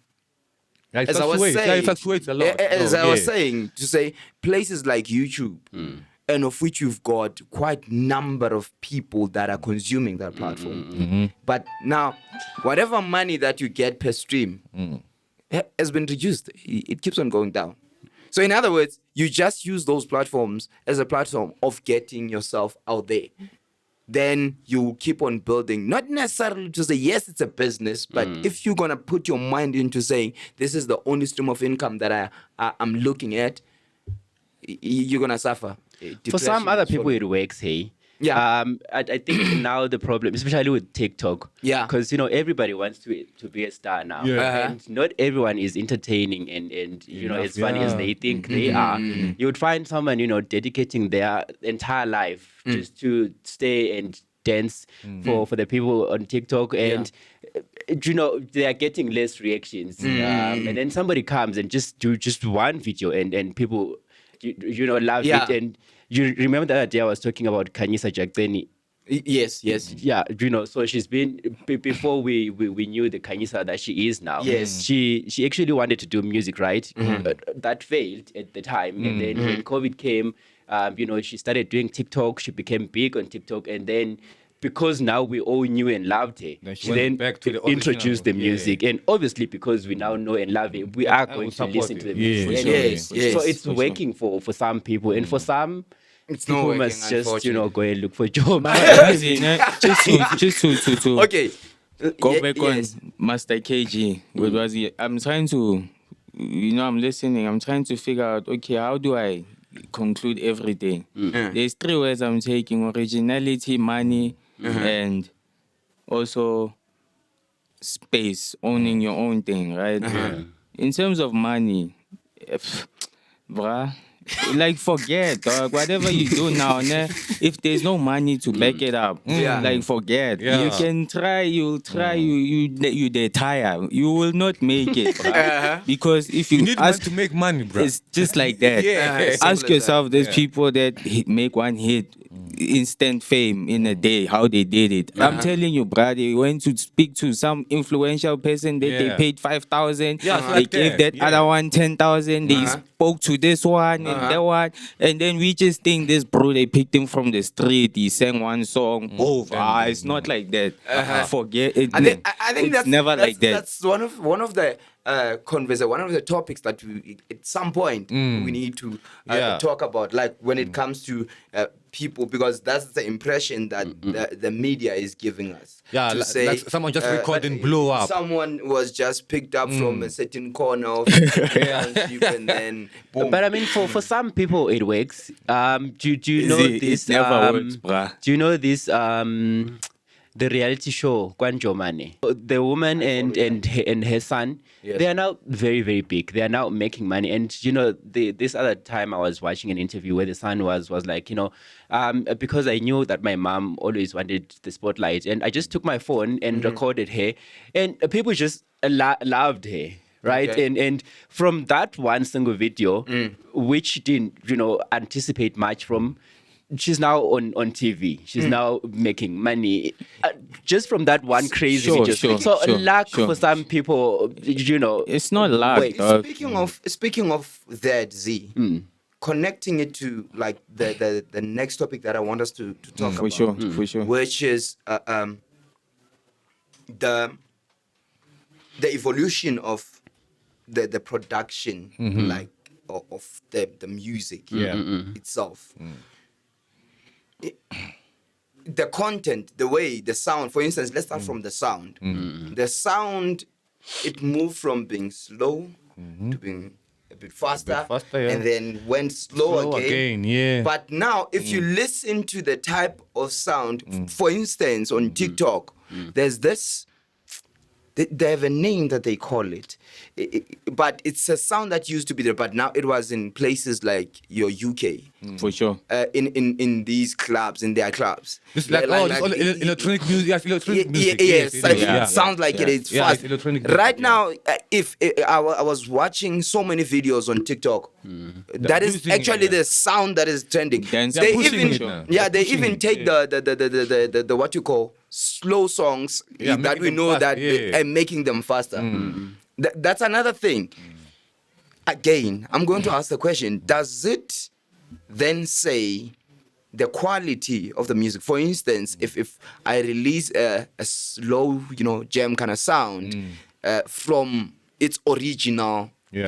[SPEAKER 2] It
[SPEAKER 1] As I was
[SPEAKER 2] fluctuates.
[SPEAKER 1] saying,
[SPEAKER 2] It fluctuates a lot.
[SPEAKER 1] as
[SPEAKER 2] So,
[SPEAKER 1] I was
[SPEAKER 2] yeah.
[SPEAKER 1] saying, to say places like YouTube, and of which you've got quite number of people that are consuming that platform. But now, whatever money that you get per stream has been reduced. It keeps on going down. So in other words, you just use those platforms as a platform of getting yourself out there. Then you keep on building, not necessarily to say, yes, it's a business, but if you're going to put your mind into saying, this is the only stream of income that I'm looking at, you're going to suffer.
[SPEAKER 4] For some other people,
[SPEAKER 1] Depression.
[SPEAKER 4] it works, hey.
[SPEAKER 1] Yeah.
[SPEAKER 4] I think now the problem, especially with TikTok,
[SPEAKER 1] Yeah.
[SPEAKER 4] because everybody wants to be a star now,
[SPEAKER 2] Yeah.
[SPEAKER 4] and not everyone is entertaining and as funny as
[SPEAKER 2] yeah.
[SPEAKER 4] they think they are. You would find someone dedicating their entire life just to stay and dance for the people on TikTok, and they are getting less reactions, and then somebody comes and just do just one video, and people love
[SPEAKER 1] Yeah.
[SPEAKER 4] it. And you remember the other day I was talking about Kanyisa Jacktheni.
[SPEAKER 1] Yes.
[SPEAKER 4] Yeah, so she's been before we knew the Kanyisa that she is now.
[SPEAKER 1] Yes.
[SPEAKER 4] She actually wanted to do music, right? That failed at the time, and then when COVID came, she started doing TikTok. She became big on TikTok, and then because now we all knew and loved her,
[SPEAKER 2] Then she
[SPEAKER 4] she
[SPEAKER 2] went
[SPEAKER 4] then
[SPEAKER 2] back to the
[SPEAKER 4] introduced the
[SPEAKER 2] original,
[SPEAKER 4] music, and obviously because we now know and love it, we are going to
[SPEAKER 2] support
[SPEAKER 4] listen
[SPEAKER 2] it.
[SPEAKER 4] to the
[SPEAKER 2] Yeah,
[SPEAKER 4] music.
[SPEAKER 2] for sure,
[SPEAKER 1] Yes,
[SPEAKER 2] for
[SPEAKER 1] yes.
[SPEAKER 4] So it's
[SPEAKER 3] for sure.
[SPEAKER 4] working for some people, and for some
[SPEAKER 1] It's not
[SPEAKER 4] people
[SPEAKER 1] working,
[SPEAKER 4] must just
[SPEAKER 1] unfortunately.
[SPEAKER 4] go and look for job.
[SPEAKER 3] As in, just to
[SPEAKER 1] Okay.
[SPEAKER 3] go back
[SPEAKER 1] yes.
[SPEAKER 3] on Master KG. What was he? I'm trying to, I'm listening. I'm trying to figure out, okay, how do I conclude everything? There's 3 words I'm taking: originality, money, and also space, owning your own thing, right? In terms of money, bruh, like forget, dog. Whatever you do now, if there's no money to back it up, like forget.
[SPEAKER 2] Yeah.
[SPEAKER 3] You can try, you'll try, you they tire. You will not make it, bruh. Because if you,
[SPEAKER 2] You need money
[SPEAKER 3] ask,
[SPEAKER 2] to make money, bro.
[SPEAKER 3] it's just like that.
[SPEAKER 2] Yeah.
[SPEAKER 1] Simple as
[SPEAKER 3] Ask
[SPEAKER 1] that.
[SPEAKER 3] yourself, there's people that make one hit, instant fame in a day, how they did it. I'm telling you, bro, they went to speak to some influential person that they
[SPEAKER 2] Yeah.
[SPEAKER 3] paid 5,000.
[SPEAKER 2] Yeah, it's
[SPEAKER 3] They
[SPEAKER 2] like
[SPEAKER 3] gave
[SPEAKER 2] that,
[SPEAKER 3] that
[SPEAKER 2] yeah.
[SPEAKER 3] other one 10,000. They spoke to this one and that one. And then we just think this bro, they picked him from the street. He sang one song. It's not like that. Forget it.
[SPEAKER 1] I think
[SPEAKER 3] it's
[SPEAKER 1] that's
[SPEAKER 3] never like that.
[SPEAKER 1] That's one of the one of the topics that we, at some point we need to
[SPEAKER 2] Yeah.
[SPEAKER 1] talk about, like when it comes to people, because that's the impression that the media is giving us.
[SPEAKER 2] Yeah,
[SPEAKER 1] to
[SPEAKER 2] like someone just recorded and blew up.
[SPEAKER 1] Someone was just picked up from a certain corner of township and then boom.
[SPEAKER 4] But I mean, for some people it works. Do you know
[SPEAKER 3] It
[SPEAKER 4] this?
[SPEAKER 3] never works, bruh.
[SPEAKER 4] Do you know this? The reality show Kwanjo Mane. The woman and her son,
[SPEAKER 1] Yes.
[SPEAKER 4] they are now very, very big. They are now making money. And you know, this other time I was watching an interview where the son was like, you know, because I knew that my mom always wanted the spotlight, and I just took my phone and recorded her, and people just loved her. Right.
[SPEAKER 1] Okay.
[SPEAKER 4] And from that one single video, which didn't, you know, anticipate much from, she's now on TV. She's now making money just from that one crazy
[SPEAKER 3] Sure,
[SPEAKER 4] video.
[SPEAKER 3] sure,
[SPEAKER 4] So
[SPEAKER 3] sure,
[SPEAKER 4] luck
[SPEAKER 3] sure.
[SPEAKER 4] for some people, you know.
[SPEAKER 3] It's not luck,
[SPEAKER 4] Wait,
[SPEAKER 3] dog.
[SPEAKER 1] Speaking of that, Z, connecting it to like the next topic that I want us to talk
[SPEAKER 3] For
[SPEAKER 1] about,
[SPEAKER 3] sure, for sure.
[SPEAKER 1] which is the evolution of the production, like of the music itself. The content, the way, the sound. For instance, let's start from the sound. The sound, it moved from being slow to being a bit faster,
[SPEAKER 2] faster, yeah.
[SPEAKER 1] and then went slow again.
[SPEAKER 2] Yeah.
[SPEAKER 1] But now, if you listen to the type of sound, for instance, on TikTok, there's this. They have a name that they call it. But it's a sound that used to be there, but now it was in places like your UK.
[SPEAKER 3] For sure.
[SPEAKER 1] In these clubs, in their clubs.
[SPEAKER 2] It's like, it's all electronic music. Yes, electronic music.
[SPEAKER 1] Yes,
[SPEAKER 2] It
[SPEAKER 1] sounds like it is
[SPEAKER 2] Yeah,
[SPEAKER 1] fast.
[SPEAKER 2] it's electronic music,
[SPEAKER 1] Right
[SPEAKER 2] yeah.
[SPEAKER 1] now, if I was watching so many videos on TikTok, that is
[SPEAKER 2] Using it,
[SPEAKER 1] actually
[SPEAKER 2] yeah.
[SPEAKER 1] the sound that is trending.
[SPEAKER 3] Dance-
[SPEAKER 1] They
[SPEAKER 3] They're
[SPEAKER 2] pushing
[SPEAKER 1] even
[SPEAKER 2] it now.
[SPEAKER 1] yeah, they
[SPEAKER 2] They're
[SPEAKER 1] even
[SPEAKER 2] pushing
[SPEAKER 1] take
[SPEAKER 2] it,
[SPEAKER 1] the what you call slow songs
[SPEAKER 2] Yeah,
[SPEAKER 1] that
[SPEAKER 2] making
[SPEAKER 1] we
[SPEAKER 2] them
[SPEAKER 1] know
[SPEAKER 2] fast,
[SPEAKER 1] that
[SPEAKER 2] yeah.
[SPEAKER 1] and making them faster. That's another thing. Again, I'm going to ask the question: does it then say the quality of the music? For instance, if I release a slow, jam kind of sound from its original,
[SPEAKER 2] Yeah.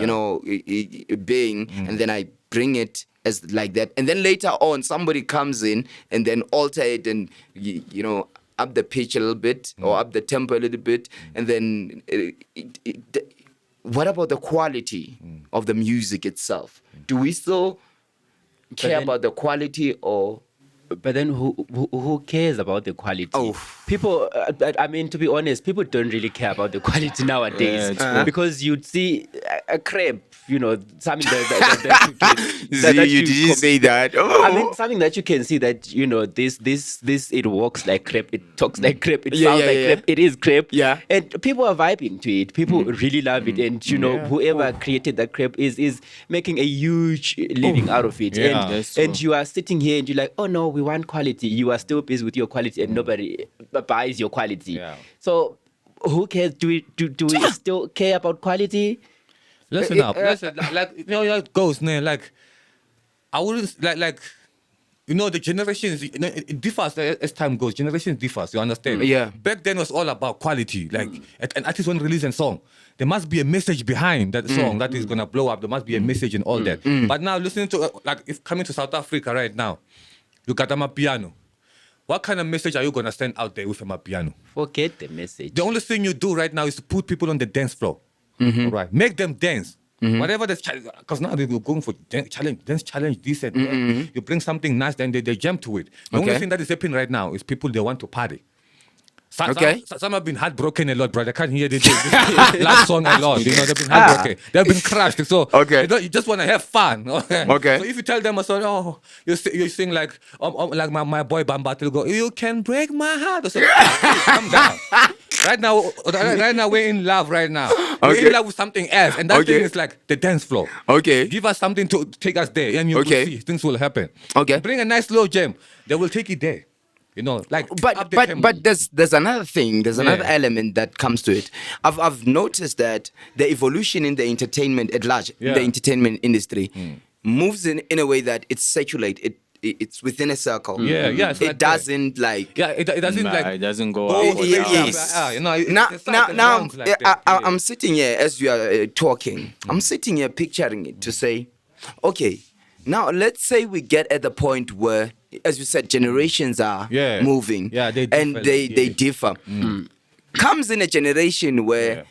[SPEAKER 1] being, and then I bring it as like that, and then later on somebody comes in and then alter it and up the pitch a little bit or up the tempo a little bit, and then what about the quality of the music itself? Do we still care
[SPEAKER 4] then-
[SPEAKER 1] about the quality, or
[SPEAKER 4] But then who cares about the quality?
[SPEAKER 1] Oh.
[SPEAKER 4] People, I mean, to be honest, people don't really care about the quality nowadays.
[SPEAKER 3] it's true.
[SPEAKER 4] Because you'd see a crepe, something that you can
[SPEAKER 1] say that?
[SPEAKER 4] I mean, something that you can see that, this, it walks like crepe, it talks like crepe, it sounds like crepe, it is crepe.
[SPEAKER 1] Yeah.
[SPEAKER 4] And people are vibing to it. People really love it. And, whoever created that crepe is making a huge living out of it.
[SPEAKER 2] Yeah,
[SPEAKER 4] and
[SPEAKER 3] that's true.
[SPEAKER 4] and you are sitting here and you're like, oh no, we want quality. You are still busy with your quality and nobody buys your quality.
[SPEAKER 2] Yeah.
[SPEAKER 4] So who cares? Do we still care about quality?
[SPEAKER 2] Listen up. Listen, like how it goes, man. Like I wouldn't like the generations. It differs as time goes. Generations differs. You understand?
[SPEAKER 1] Yeah.
[SPEAKER 2] Back then it was all about quality. Like an artist when release a song, there must be a message behind that song that is gonna blow up. There must be a message and all that. But now listening to if coming to South Africa right now, you got Amapiano. What kind of message are you gonna send out there with Amapiano?
[SPEAKER 4] Forget the message.
[SPEAKER 2] The only thing you do right now is to put people on the dance floor. All right, make them dance. Whatever the because now they're going for dance challenge, this and that. You bring something nice, then they jump to it. The only
[SPEAKER 1] Okay.
[SPEAKER 2] thing that is happening right now is people they want to party.
[SPEAKER 1] Okay.
[SPEAKER 2] Some have been heartbroken a lot, brother. I can't hear this last song a lot. They've been heartbroken. They've been crushed. So
[SPEAKER 1] Okay.
[SPEAKER 2] you just want to have fun.
[SPEAKER 1] Okay.
[SPEAKER 2] So if you tell them a song, you sing like my boy Bamba will go, you can break my heart. I say, calm down. Right now we're in love. Right now, we're
[SPEAKER 1] Okay.
[SPEAKER 2] in love with something else, and that
[SPEAKER 1] Okay.
[SPEAKER 2] thing is like the dance floor.
[SPEAKER 1] Okay.
[SPEAKER 2] Give us something to take us there, and you
[SPEAKER 1] Okay.
[SPEAKER 2] will see things will happen.
[SPEAKER 1] Okay.
[SPEAKER 2] Bring a nice slow jam, they will take it there. You know, like up the tempo.
[SPEAKER 1] But there's another thing. There's another
[SPEAKER 2] Yeah.
[SPEAKER 1] element that comes to it. I've noticed that the evolution in the entertainment at large, in the
[SPEAKER 2] Yeah.
[SPEAKER 1] entertainment industry, moves in a way that it's circulate. It's within a circle.
[SPEAKER 2] Yeah, yeah, it's
[SPEAKER 1] It
[SPEAKER 2] like that.
[SPEAKER 1] doesn't like.
[SPEAKER 2] Yeah, it doesn't
[SPEAKER 3] Nah,
[SPEAKER 2] like
[SPEAKER 3] it doesn't go
[SPEAKER 2] go
[SPEAKER 3] up or
[SPEAKER 2] straight
[SPEAKER 3] down.
[SPEAKER 2] up. You know, it-
[SPEAKER 1] Now,
[SPEAKER 2] it's like
[SPEAKER 1] now,
[SPEAKER 2] rounds like that,
[SPEAKER 1] I'm sitting here as you are talking. I'm sitting here picturing it to say, okay, now let's say we get at the point where, as you said, generations are
[SPEAKER 2] Yeah.
[SPEAKER 1] moving,
[SPEAKER 2] Yeah, they
[SPEAKER 1] and
[SPEAKER 2] differ,
[SPEAKER 1] they
[SPEAKER 2] yeah.
[SPEAKER 1] differ. Comes in a generation where
[SPEAKER 2] Yeah.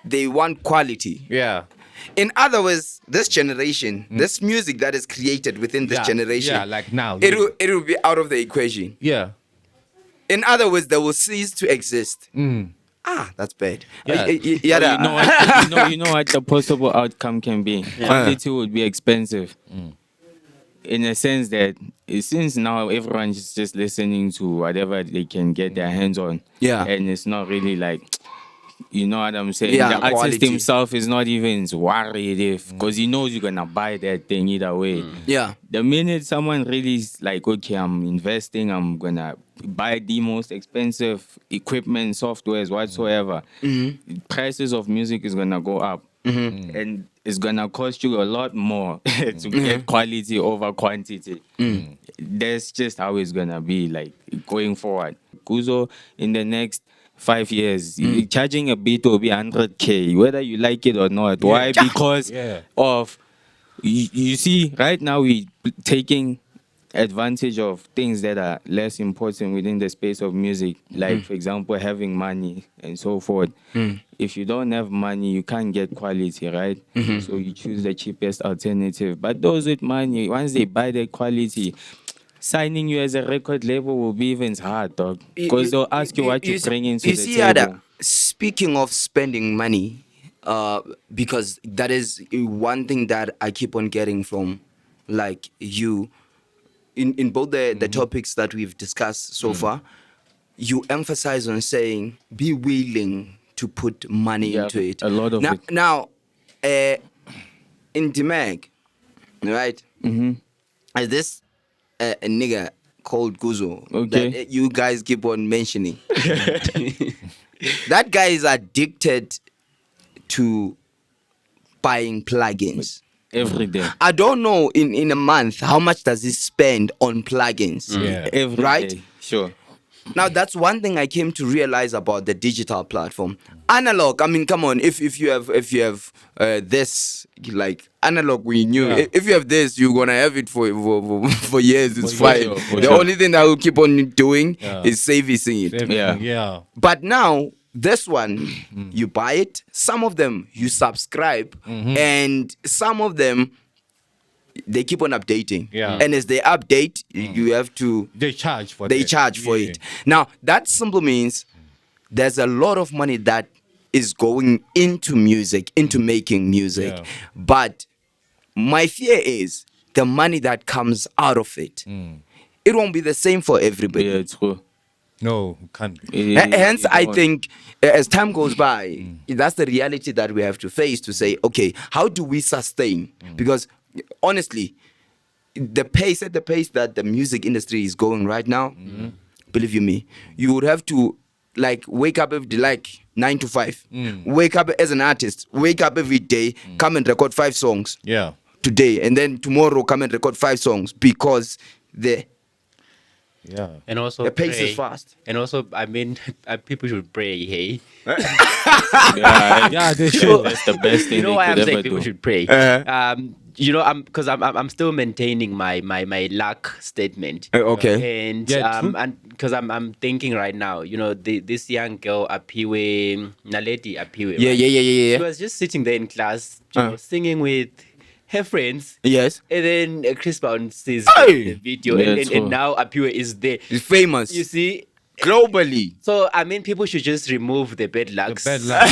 [SPEAKER 1] they want quality.
[SPEAKER 2] Yeah.
[SPEAKER 1] In other words, this generation, this music that is created within this
[SPEAKER 2] Yeah,
[SPEAKER 1] generation,
[SPEAKER 2] yeah, like now,
[SPEAKER 1] it
[SPEAKER 2] yeah.
[SPEAKER 1] will be out of the equation.
[SPEAKER 2] Yeah.
[SPEAKER 1] In other words, they will cease to exist.
[SPEAKER 2] Mm.
[SPEAKER 1] That's bad.
[SPEAKER 2] Yeah.
[SPEAKER 1] Yeah,
[SPEAKER 3] You know what? You know what the possible outcome can be. Quality would be expensive. In a sense that since now everyone is just listening to whatever they can get their hands on.
[SPEAKER 1] Yeah.
[SPEAKER 3] And it's not really like, you know what I'm saying?
[SPEAKER 1] Yeah,
[SPEAKER 3] the artist
[SPEAKER 1] quality.
[SPEAKER 3] himself is not even worried if, because he knows you're gonna buy that thing either way.
[SPEAKER 1] Yeah.
[SPEAKER 3] The minute someone really is like, okay, I'm investing, I'm gonna buy the most expensive equipment, softwares, whatsoever, prices of music is gonna go up. And it's gonna cost you a lot more to get quality over quantity. That's just how it's gonna be like going forward. Kuzo in the next 5 years, charging a beat will be 100K, whether you like it or not. Why? Because
[SPEAKER 2] Yeah.
[SPEAKER 3] of you see, right now we taking advantage of things that are less important within the space of music, like for example having money and so forth. If you don't have money, you can't get quality, right? So you choose the cheapest alternative. But those with money, once they buy the quality, signing you as a record label will be even hard, dog, because they'll ask you what you bring into the
[SPEAKER 1] see,
[SPEAKER 3] table.
[SPEAKER 1] Ada, speaking of spending money, because that is one thing that I keep on getting from, like, you, in both the topics that we've discussed so far, you emphasize on saying be willing to put money
[SPEAKER 3] Yeah,
[SPEAKER 1] into it.
[SPEAKER 3] a lot of
[SPEAKER 1] now,
[SPEAKER 3] it.
[SPEAKER 1] Now, in Demag, right? Is this a nigga called Guzo
[SPEAKER 3] Okay.
[SPEAKER 1] that you guys keep on mentioning? That guy is addicted to buying plugins.
[SPEAKER 3] Every day.
[SPEAKER 1] I don't know in a month how much does he spend on plugins.
[SPEAKER 2] Yeah.
[SPEAKER 3] Every
[SPEAKER 1] Right?
[SPEAKER 3] day. Sure.
[SPEAKER 1] Now that's one thing I came to realize about the digital platform. Analog, I mean, come on, if you have this, like analog, we knew
[SPEAKER 2] Yeah.
[SPEAKER 1] if you have this, you're gonna have it for years. It's
[SPEAKER 2] For
[SPEAKER 1] fine.
[SPEAKER 2] sure, for
[SPEAKER 1] The
[SPEAKER 3] sure.
[SPEAKER 1] only thing that will keep on doing
[SPEAKER 2] Yeah.
[SPEAKER 1] is servicing it.
[SPEAKER 3] Yeah.
[SPEAKER 2] Yeah.
[SPEAKER 1] But now this one, you buy it. Some of them you subscribe, and some of them they keep on updating.
[SPEAKER 2] Yeah.
[SPEAKER 1] And as they update, you have to.
[SPEAKER 2] They charge for
[SPEAKER 1] They
[SPEAKER 2] that.
[SPEAKER 1] charge for
[SPEAKER 2] Yeah.
[SPEAKER 1] it. Now that simply means there's a lot of money that is going into music, into making music.
[SPEAKER 2] Yeah.
[SPEAKER 1] But my fear is the money that comes out of it. It won't be the same for everybody.
[SPEAKER 3] Yeah, true.
[SPEAKER 2] No, it can't be.
[SPEAKER 1] Hence, I
[SPEAKER 3] don't-
[SPEAKER 1] think as time goes by, that's the reality that we have to face to say, okay, how do we sustain? Because honestly, the pace that the music industry is going right now, believe you me, you would have to like wake up every day, like 9 to 5. Wake up as an artist, wake up every day, come and record 5 songs
[SPEAKER 2] Yeah.
[SPEAKER 1] today, and then tomorrow come and record 5 songs because the
[SPEAKER 2] Yeah.
[SPEAKER 4] And also
[SPEAKER 1] pace is
[SPEAKER 4] pray.
[SPEAKER 1] fast.
[SPEAKER 4] And also, I mean, people should pray, hey?
[SPEAKER 3] Yeah,
[SPEAKER 2] Yeah, they should.
[SPEAKER 3] That's the best thing
[SPEAKER 4] You know
[SPEAKER 3] they
[SPEAKER 4] why
[SPEAKER 3] could
[SPEAKER 4] I'm saying
[SPEAKER 3] ever
[SPEAKER 4] people
[SPEAKER 3] do.
[SPEAKER 4] should pray? You know, I'm still maintaining my luck statement.
[SPEAKER 1] okay.
[SPEAKER 4] And
[SPEAKER 2] Yeah, true.
[SPEAKER 4] and because I'm thinking right now, you know, this young girl Apiwe Naledi Apiwe.
[SPEAKER 1] Yeah,
[SPEAKER 4] right?
[SPEAKER 1] yeah, yeah, yeah,
[SPEAKER 4] She
[SPEAKER 1] yeah.
[SPEAKER 4] was just sitting there in class, you know, singing with her friends.
[SPEAKER 1] Yes.
[SPEAKER 4] And then Chris Brown sees
[SPEAKER 1] Hey!
[SPEAKER 4] the video,
[SPEAKER 3] Yeah,
[SPEAKER 4] and
[SPEAKER 3] true.
[SPEAKER 4] now Apiwe is there.
[SPEAKER 1] He's famous.
[SPEAKER 4] You see,
[SPEAKER 1] globally.
[SPEAKER 4] So I mean, people should just remove the bad lucks.
[SPEAKER 2] bad luck.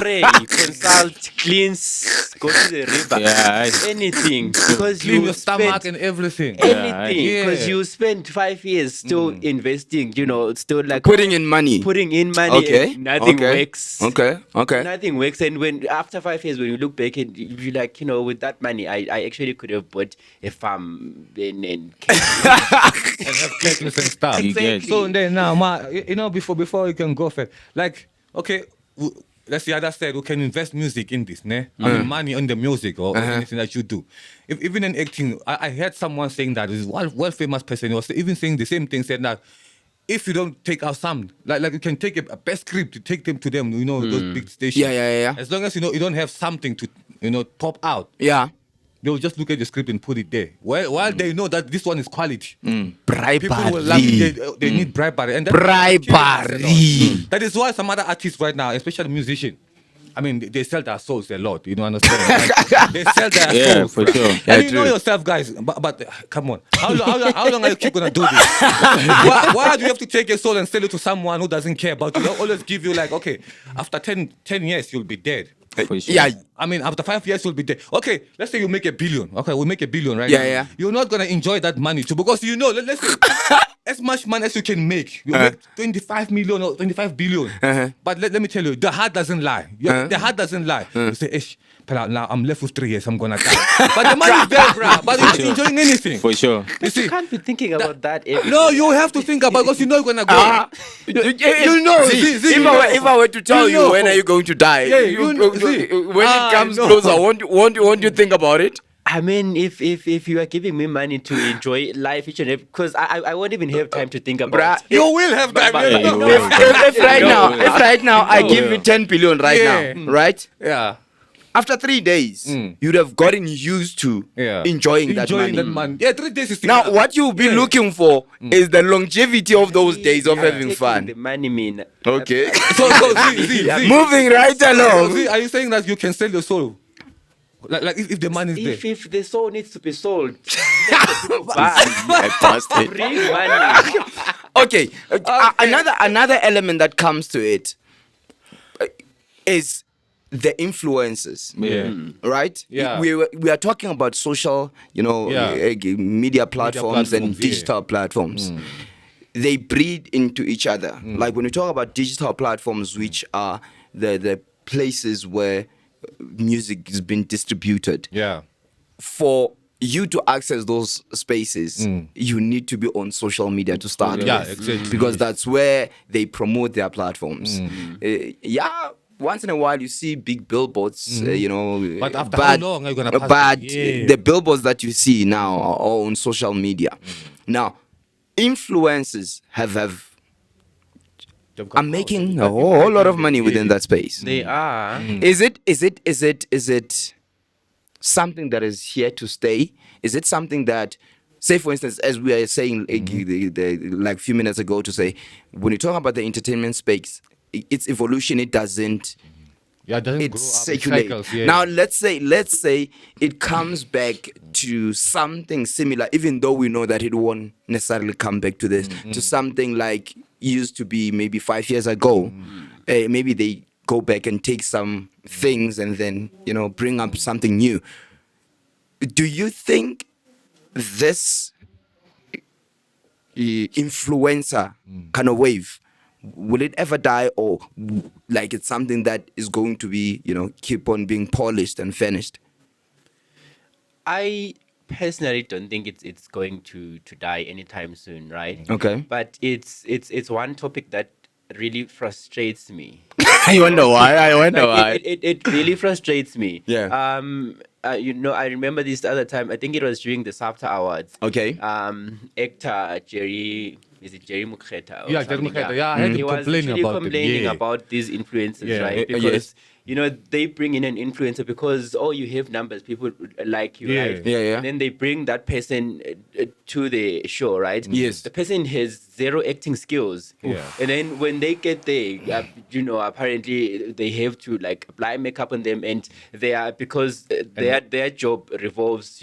[SPEAKER 4] Pray, consult, cleanse, go to the river,
[SPEAKER 3] Yeah,
[SPEAKER 4] anything, because
[SPEAKER 2] Clean
[SPEAKER 4] you
[SPEAKER 2] your stomach
[SPEAKER 4] spend
[SPEAKER 2] and everything.
[SPEAKER 4] anything, because
[SPEAKER 2] Yeah.
[SPEAKER 4] you spend 5 years still investing. You know, still like
[SPEAKER 1] Putting in money.
[SPEAKER 4] putting in money.
[SPEAKER 1] Okay.
[SPEAKER 4] And nothing
[SPEAKER 1] okay.
[SPEAKER 4] works.
[SPEAKER 1] Okay. Okay.
[SPEAKER 4] Nothing works, and when after 5 years, when you look back and you like, you know, with that money, I actually could have bought a farm and
[SPEAKER 2] Necklace and stuff.
[SPEAKER 3] You get-
[SPEAKER 4] Exactly.
[SPEAKER 2] So then now, you know, before you can go for it, like, okay, let's the other side, we can invest music in this, ne? I mean, money on the music or anything that you do. Even in acting, I heard someone saying that, this one famous person was even saying the same thing, said that if you don't take out some, like you can take a best script, to take them to them, you know, those big stations.
[SPEAKER 1] Yeah.
[SPEAKER 2] As long as, you know, you don't have something to, you know, pop out.
[SPEAKER 1] Yeah.
[SPEAKER 2] They'll just look at the script and put it there. While they know that this one is quality. People
[SPEAKER 1] Bribery.
[SPEAKER 2] will love it. They need bribery. And
[SPEAKER 1] Bribery.
[SPEAKER 2] that is why some other artists right now, especially musicians, I mean, they sell their souls a lot. You know, understand? Like, they sell their
[SPEAKER 3] Yeah,
[SPEAKER 2] souls.
[SPEAKER 3] for sure.
[SPEAKER 2] And
[SPEAKER 1] Yeah,
[SPEAKER 2] you know
[SPEAKER 1] true.
[SPEAKER 2] yourself, guys. But come on, how long are you keep gonna do this? why do you have to take your soul and sell it to someone who doesn't care about you? They'll always give you like, okay, after 10 years you'll be dead.
[SPEAKER 3] For sure.
[SPEAKER 1] Yeah.
[SPEAKER 2] I mean, after 5 years, you'll be dead. Okay, let's say you make $1 billion. Okay, we make $1 billion right
[SPEAKER 1] Yeah,
[SPEAKER 2] now.
[SPEAKER 1] yeah.
[SPEAKER 2] You're not gonna enjoy that money too because you know. Let's say as much money as you can make. You make 25 million or 25 billion. But let me tell you, the heart doesn't lie. The heart doesn't lie. You say, "Ish, pal, now I'm left with 3 years. I'm gonna die." But the money is there, bruh. But you're not enjoying anything.
[SPEAKER 3] For sure.
[SPEAKER 2] You see,
[SPEAKER 4] You can't be thinking about that. Every
[SPEAKER 2] no, you have to think about because you know you're gonna go.
[SPEAKER 1] You
[SPEAKER 2] know,
[SPEAKER 1] See,
[SPEAKER 2] see,
[SPEAKER 1] if,
[SPEAKER 2] you
[SPEAKER 1] I,
[SPEAKER 2] know.
[SPEAKER 1] if I were to tell
[SPEAKER 2] You
[SPEAKER 1] you,
[SPEAKER 2] know.
[SPEAKER 1] when are you going to die,
[SPEAKER 2] Yeah, you know, see.
[SPEAKER 1] when it comes
[SPEAKER 2] no.
[SPEAKER 1] closer, won't you think about it?
[SPEAKER 4] I mean, if you are giving me money to enjoy life each and every, because I won't even have time to think about
[SPEAKER 1] Bruh,
[SPEAKER 4] it.
[SPEAKER 2] You will have that.
[SPEAKER 3] Yeah, you will.
[SPEAKER 1] If right now I
[SPEAKER 3] No.
[SPEAKER 1] give you 10 billion right
[SPEAKER 2] Yeah.
[SPEAKER 1] now, right?
[SPEAKER 2] Yeah.
[SPEAKER 1] After 3 days, you'd have gotten used to enjoying that money.
[SPEAKER 2] Yeah, 3 days is
[SPEAKER 1] Now, what you'll be looking for is the longevity of those days of having
[SPEAKER 4] Taking
[SPEAKER 1] fun.
[SPEAKER 4] The money mean.
[SPEAKER 1] Okay.
[SPEAKER 2] So see.
[SPEAKER 1] Moving right
[SPEAKER 2] So,
[SPEAKER 1] along.
[SPEAKER 2] see, are you saying that you can sell your soul? Like if the money is there.
[SPEAKER 4] If the soul needs to be sold, buy,
[SPEAKER 1] I passed it.
[SPEAKER 4] bring money.
[SPEAKER 1] Okay. Another element that comes to it is the influences.
[SPEAKER 3] Yeah.
[SPEAKER 1] Right?
[SPEAKER 2] Yeah.
[SPEAKER 1] We are talking about social, you know,
[SPEAKER 2] Yeah.
[SPEAKER 1] media platforms and
[SPEAKER 2] platforms, yeah.
[SPEAKER 1] digital platforms. They breed into each other. Like when we talk about digital platforms, which are the places where music is being distributed.
[SPEAKER 2] Yeah.
[SPEAKER 1] For you to access those spaces, you need to be on social media to start
[SPEAKER 2] Yeah,
[SPEAKER 1] with.
[SPEAKER 2] exactly.
[SPEAKER 1] Because that's where they promote their platforms. Once in a while you see big billboards, you know.
[SPEAKER 2] But after how long are you gonna pass
[SPEAKER 1] But
[SPEAKER 2] it? Yeah.
[SPEAKER 1] the billboards that you see now are all on social media. Now, influencers are making a whole lot of money within that space.
[SPEAKER 4] They are.
[SPEAKER 1] Is it something that is here to stay? Is it something that, say for instance, as we are saying like a few minutes ago, to say when you talk about the entertainment space, its evolution, it doesn't
[SPEAKER 2] Yeah, it doesn't
[SPEAKER 1] it's
[SPEAKER 2] grow up. It
[SPEAKER 1] circulate.
[SPEAKER 2] cycles, yeah.
[SPEAKER 1] Now let's say it comes back to something similar, even though we know that it won't necessarily come back to this, to something like used to be maybe 5 years ago. Maybe they go back and take some things and then, you know, bring up something new. Do you think this influencer kind of wave, will it ever die, or like it's something that is going to be, you know, keep on being polished and finished?
[SPEAKER 4] I personally don't think it's going to die anytime soon, right?
[SPEAKER 1] Okay.
[SPEAKER 4] But it's one topic that really frustrates me.
[SPEAKER 1] I wonder why.
[SPEAKER 4] Like, it really frustrates me.
[SPEAKER 1] Yeah.
[SPEAKER 4] You know, I remember this other time. I think it was during the SAFTA Awards.
[SPEAKER 1] Okay.
[SPEAKER 4] Actor Jerry Mukheta?
[SPEAKER 2] Yeah, Jerry Mukheta. Yeah, I heard
[SPEAKER 4] He
[SPEAKER 2] him
[SPEAKER 4] was
[SPEAKER 2] complaining
[SPEAKER 4] actually
[SPEAKER 2] about them.
[SPEAKER 4] complaining
[SPEAKER 2] Yeah.
[SPEAKER 4] about these influences,
[SPEAKER 2] Yeah.
[SPEAKER 4] right?
[SPEAKER 1] Yes.
[SPEAKER 4] Because they bring in an influencer because you have numbers, people like you,
[SPEAKER 2] Yeah.
[SPEAKER 4] right?
[SPEAKER 1] Yeah.
[SPEAKER 4] And then they bring that person to the show, right?
[SPEAKER 1] Yes.
[SPEAKER 4] The person has zero acting skills.
[SPEAKER 2] Yeah.
[SPEAKER 4] And then when they get there, apparently they have to like apply makeup on them, and they are because their job revolves,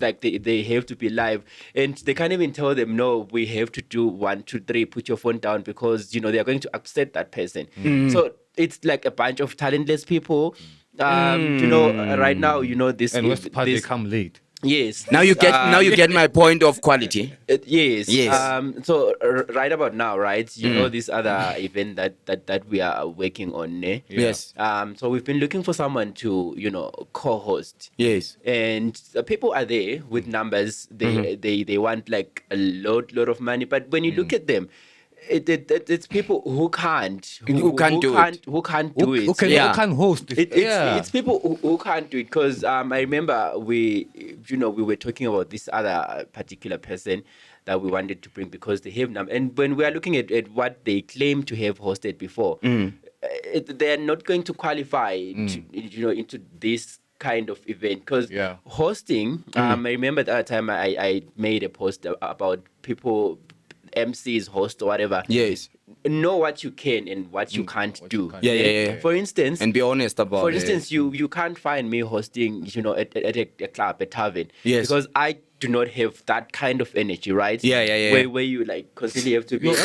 [SPEAKER 4] like they have to be live, and they can't even tell them, no, we have to do 1, 2, 3, put your phone down, because they are going to upset that person. So it's like a bunch of talentless people. Right now, this
[SPEAKER 2] And what's the part they
[SPEAKER 4] this,
[SPEAKER 2] come late?
[SPEAKER 4] yes.
[SPEAKER 1] Now you get my point of quality.
[SPEAKER 4] Yes.
[SPEAKER 1] Yes.
[SPEAKER 4] So right about now, right? This other event that we are working on.
[SPEAKER 1] Yes.
[SPEAKER 4] So we've been looking for someone to co-host.
[SPEAKER 1] Yes.
[SPEAKER 4] And people are there with numbers. They want like a lot of money, but when you look at them, it's people who can't do it.
[SPEAKER 2] Who can host it?
[SPEAKER 4] It's people who can't do it, because I remember we were talking about this other particular person that we wanted to bring, because they have and when we are looking at what they claim to have hosted before, they're not going to qualify into this kind of event, because hosting, I remember at that time I made a post about people, MCs, host or whatever.
[SPEAKER 1] Yes.
[SPEAKER 4] Know what you can and what you can't do.
[SPEAKER 1] Yeah.
[SPEAKER 4] For instance,
[SPEAKER 1] And be honest about it.
[SPEAKER 4] for instance, you can't find me hosting, at a club, a tavern.
[SPEAKER 1] Yes.
[SPEAKER 4] Because I do not have that kind of energy, right?
[SPEAKER 1] Yeah.
[SPEAKER 4] Where you like constantly have to be.
[SPEAKER 2] Are
[SPEAKER 4] you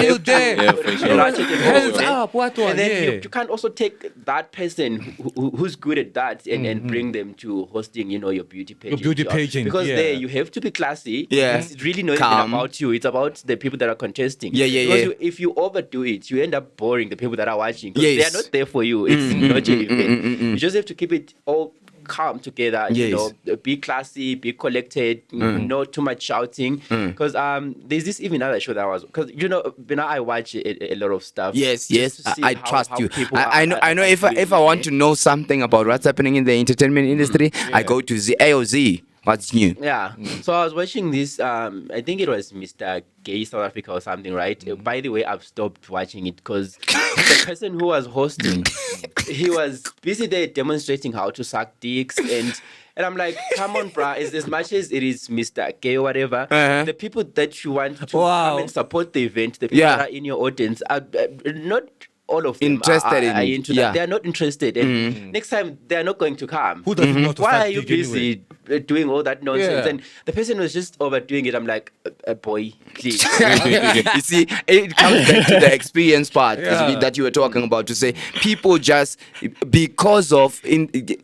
[SPEAKER 2] you there?
[SPEAKER 3] Yeah, for sure.
[SPEAKER 2] Hands up, what one?
[SPEAKER 4] And then you can't also take that person who's good at that and bring them to hosting, your beauty pageant.
[SPEAKER 2] beauty
[SPEAKER 4] job.
[SPEAKER 2] pageant,
[SPEAKER 4] Because
[SPEAKER 2] yeah.
[SPEAKER 4] there you have to be classy.
[SPEAKER 1] Yeah.
[SPEAKER 4] It's really not
[SPEAKER 1] Calm.
[SPEAKER 4] even about you. It's about the people that are contesting.
[SPEAKER 1] Yeah.
[SPEAKER 4] Because if you overdo it, you end up boring the people that are watching. 'Cause
[SPEAKER 1] Yes.
[SPEAKER 4] they are not there for you. It's not your event. You just have to keep it all calm together.
[SPEAKER 1] Yes.
[SPEAKER 4] Be classy, be collected, not too much shouting. Because there's this even other show that was, because I watch a lot of stuff.
[SPEAKER 1] Yes.
[SPEAKER 4] just to see
[SPEAKER 1] I
[SPEAKER 4] how
[SPEAKER 1] trust you.
[SPEAKER 4] people
[SPEAKER 1] I know.
[SPEAKER 4] are
[SPEAKER 1] If I want to know something about what's happening in the entertainment industry, I go to the AOZ. What's new?
[SPEAKER 4] Yeah. So I was watching this. I think it was Mr. Gay South Africa or something, right? By the way, I've stopped watching it because the person who was hosting, he was busy there demonstrating how to suck dicks, and I'm like, come on, bruh. As much as it is Mr. Gay or whatever, the people that you want to come and support the event, the people that are in your audience, are not all of them
[SPEAKER 1] Interested in
[SPEAKER 4] are
[SPEAKER 1] it.
[SPEAKER 4] into
[SPEAKER 1] Yeah.
[SPEAKER 4] that. They are not interested, and next time they are not going to come.
[SPEAKER 2] Who doesn't know to
[SPEAKER 4] Why
[SPEAKER 2] suck
[SPEAKER 4] are you
[SPEAKER 2] dick
[SPEAKER 4] busy doing all that nonsense?
[SPEAKER 2] Yeah.
[SPEAKER 4] And the person was just overdoing it. I'm like, boy, please.
[SPEAKER 1] You see, it comes back to the experience part
[SPEAKER 2] Yeah.
[SPEAKER 1] that you were talking about, to say people just because of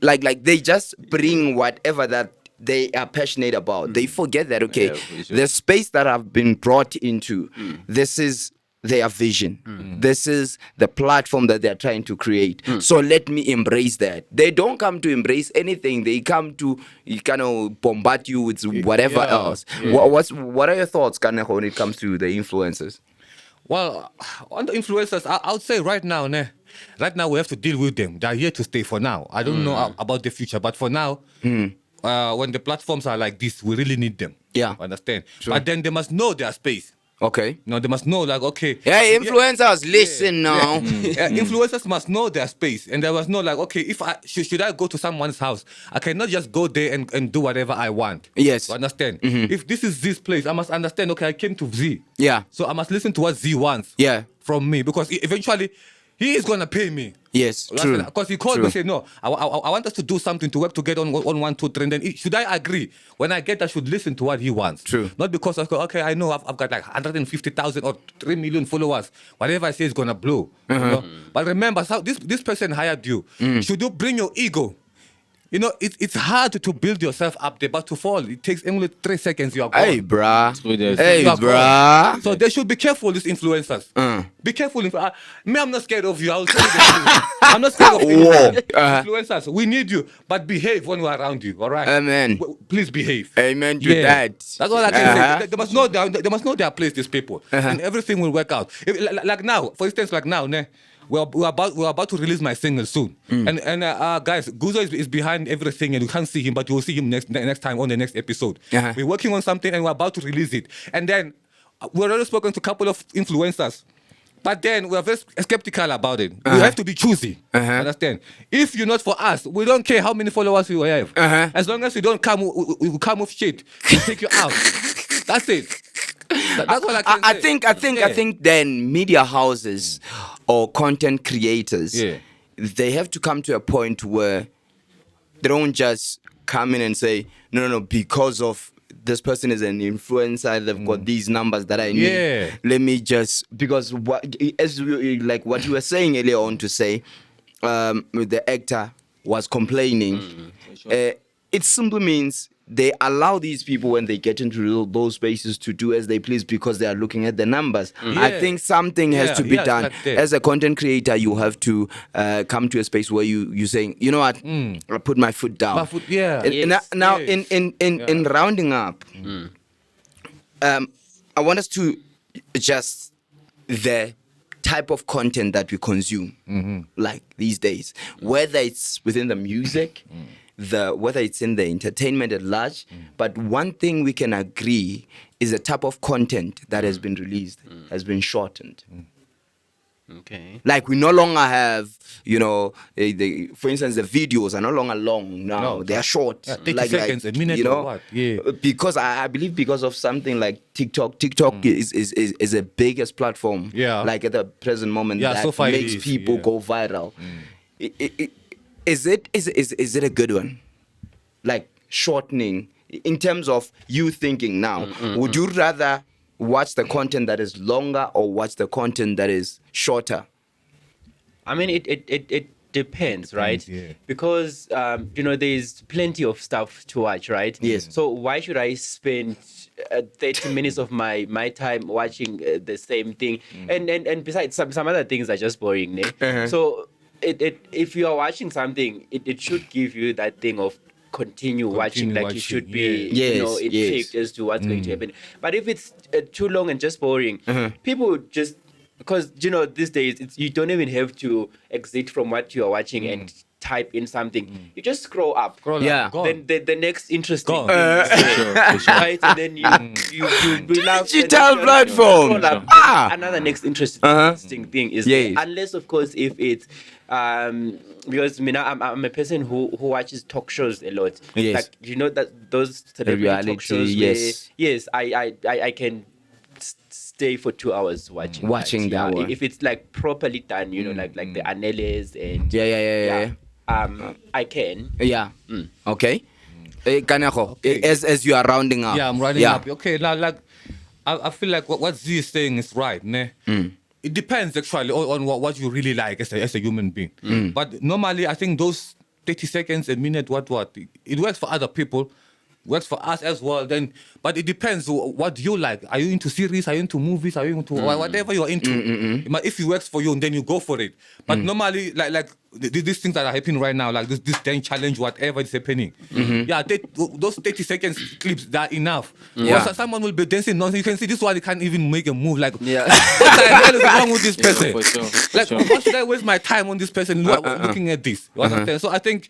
[SPEAKER 1] like they just bring whatever that they are passionate about. They forget that
[SPEAKER 3] Yeah, for sure.
[SPEAKER 1] the space that I've been brought into, this is their vision. This is the platform that they're trying to create. So let me embrace that. They don't come to embrace anything. They come to kind of bombard you with whatever
[SPEAKER 2] Yeah.
[SPEAKER 1] else. What are your thoughts, Kaneho, when it comes to the influencers?
[SPEAKER 2] Well, on the influencers, I would say right now we have to deal with them. They are here to stay for now. I don't know about the future, but for now, when the platforms are like this, we really need them.
[SPEAKER 1] Yeah.
[SPEAKER 2] Understand? But then they must know their space.
[SPEAKER 1] Okay.
[SPEAKER 2] No, they must know, like, okay.
[SPEAKER 1] Yeah, influencers, listen now.
[SPEAKER 2] Influencers must know their space, and they must know, like, okay, if I should I go to someone's house, I cannot just go there and do whatever I want.
[SPEAKER 1] Yes.
[SPEAKER 2] You understand? If this is Z's place, I must understand, okay, I came to Z.
[SPEAKER 1] Yeah.
[SPEAKER 2] So I must listen to what Z wants.
[SPEAKER 1] Yeah.
[SPEAKER 2] From me, because eventually he is gonna pay me.
[SPEAKER 1] Yes, true.
[SPEAKER 2] Because he called me and said, no, I want us to do something, to work together on 1, 2, 3. And then should I agree? When I get, I should listen to what he wants.
[SPEAKER 1] True.
[SPEAKER 2] Not because I go, okay, I know I've got like 150,000 or 3 million followers. Whatever I say is gonna blow. You know? But remember, so this person hired you. Should you bring your ego? You know, it's hard to build yourself up there, but to fall, it takes only 3 seconds. You are gone.
[SPEAKER 1] Hey, bruh.
[SPEAKER 3] True that.
[SPEAKER 1] Hey,
[SPEAKER 2] You are gone.
[SPEAKER 1] bruh.
[SPEAKER 2] So they should be careful, these influencers. Be careful. Me, I'm not scared of you. I'll tell you the truth. I'm not scared of anyone. Influencers, we need you, but behave when we're around you. All right.
[SPEAKER 1] Amen.
[SPEAKER 2] Please behave.
[SPEAKER 1] Amen to that.
[SPEAKER 2] That's all I can say. They must know. They must know their place. These people, and everything will work out. Like now, for instance, like now, we're about to release my single soon, and guys, Guzo is behind everything, and you can't see him, but you will see him next time on the next episode. We're working on something, and we're about to release it, and then we're already spoken to a couple of influencers. But then we are very skeptical about it. We have to be choosy. Understand? If you're not for us, we don't care how many followers you have. As long as you don't come, we come with shit. We take you out. That's it. That's what I can say.
[SPEAKER 1] I think then media houses or content creators, they have to come to a point where they don't just come in and say, no, because of this person is an influencer, they've got these numbers that I need.
[SPEAKER 2] Yeah.
[SPEAKER 1] Let me just, because like what you were saying earlier on to say, the actor was complaining. It simply means they allow these people when they get into those spaces to do as they please because they are looking at the numbers. I think something has to be done.
[SPEAKER 2] Like that.
[SPEAKER 1] As a content creator, you have to come to a space where you're saying, you know what, I put my foot down. Now, in rounding up, I want us to just the type of content that we consume, like these days, whether it's within the music, whether it's in the entertainment at large, but one thing we can agree is the type of content that has been released has been shortened.
[SPEAKER 4] Okay.
[SPEAKER 1] Like we no longer have, for instance, the videos are no longer long now.
[SPEAKER 2] No.
[SPEAKER 1] They are short.
[SPEAKER 2] 30 seconds, a minute or what? Yeah.
[SPEAKER 1] Because I believe because of something like TikTok. TikTok is the biggest platform.
[SPEAKER 2] Yeah.
[SPEAKER 1] Like at the present moment
[SPEAKER 2] Yeah,
[SPEAKER 1] that
[SPEAKER 2] so far it
[SPEAKER 1] makes
[SPEAKER 2] is,
[SPEAKER 1] people go viral. Is it a good one? Like shortening in terms of you thinking now, would you rather watch the content that is longer or watch the content that is shorter?
[SPEAKER 4] I mean, it depends, right?
[SPEAKER 2] Yeah.
[SPEAKER 4] Because there's plenty of stuff to watch, right?
[SPEAKER 1] Yes.
[SPEAKER 4] So why should I spend 30 minutes of my time watching the same thing? And besides, some other things are just boring, ne? So if you are watching something, it should give you that thing of continue watching, like you should be intrigued as to what's going to happen. But if it's too long and just boring, people just, because these days you don't even have to exit from what you are watching and type in something. You just scroll up. Then the next interesting thing is right, and then you will have
[SPEAKER 1] Digital platform.
[SPEAKER 4] Another next interesting thing is there. Unless of course if it's because I'm a person who watches talk shows a lot.
[SPEAKER 1] Yes.
[SPEAKER 4] Like that those celebrity talk shows.
[SPEAKER 1] Yes.
[SPEAKER 4] I can stay for 2 hours watching
[SPEAKER 1] that one.
[SPEAKER 4] if it's like properly done, like the analysis and I can.
[SPEAKER 1] Okay. Kaneho, as you are rounding up.
[SPEAKER 2] Yeah, I'm rounding up. Okay, now like I feel like what Z is saying is right, ne? It depends actually on what you really like as a human being. But normally I think those 30 seconds, a minute, what it works for other people, works for us as well. Then, but it depends what you like. Are you into series? Are you into movies? Are you into whatever you're into? But if it works for you, then you go for it. But normally, like these things that are happening right now, like this dance challenge, whatever is happening. Those 30 seconds clips, they're enough. Because someone will be dancing nonsense. You can see this one, they can't even make a move. Like, what the hell is wrong with this person? Why should I waste my time on this person looking at this? You understand? So I think,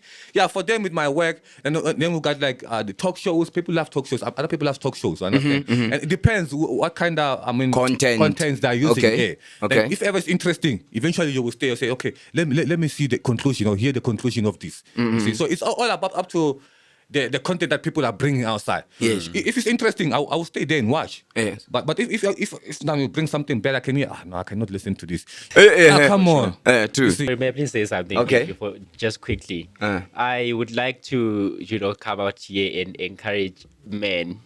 [SPEAKER 2] for them with my work, and then we got like the talk shows. People love talk shows. Other people love talk shows. Understand? And it depends what kind of contents they're using.
[SPEAKER 1] Okay.
[SPEAKER 2] Like, if ever it's interesting, eventually you will stay and say, okay, let me see the conclusion or hear the conclusion of this. You see? So it's all about up to the content that people are bringing outside.
[SPEAKER 1] Yes.
[SPEAKER 2] If it's interesting, I will stay there and watch.
[SPEAKER 1] Yes.
[SPEAKER 2] But if now you bring something bad, I cannot listen to this. Come on.
[SPEAKER 1] True.
[SPEAKER 4] May I please say something?
[SPEAKER 1] Okay.
[SPEAKER 4] Just quickly. I would like to come out here and encourage men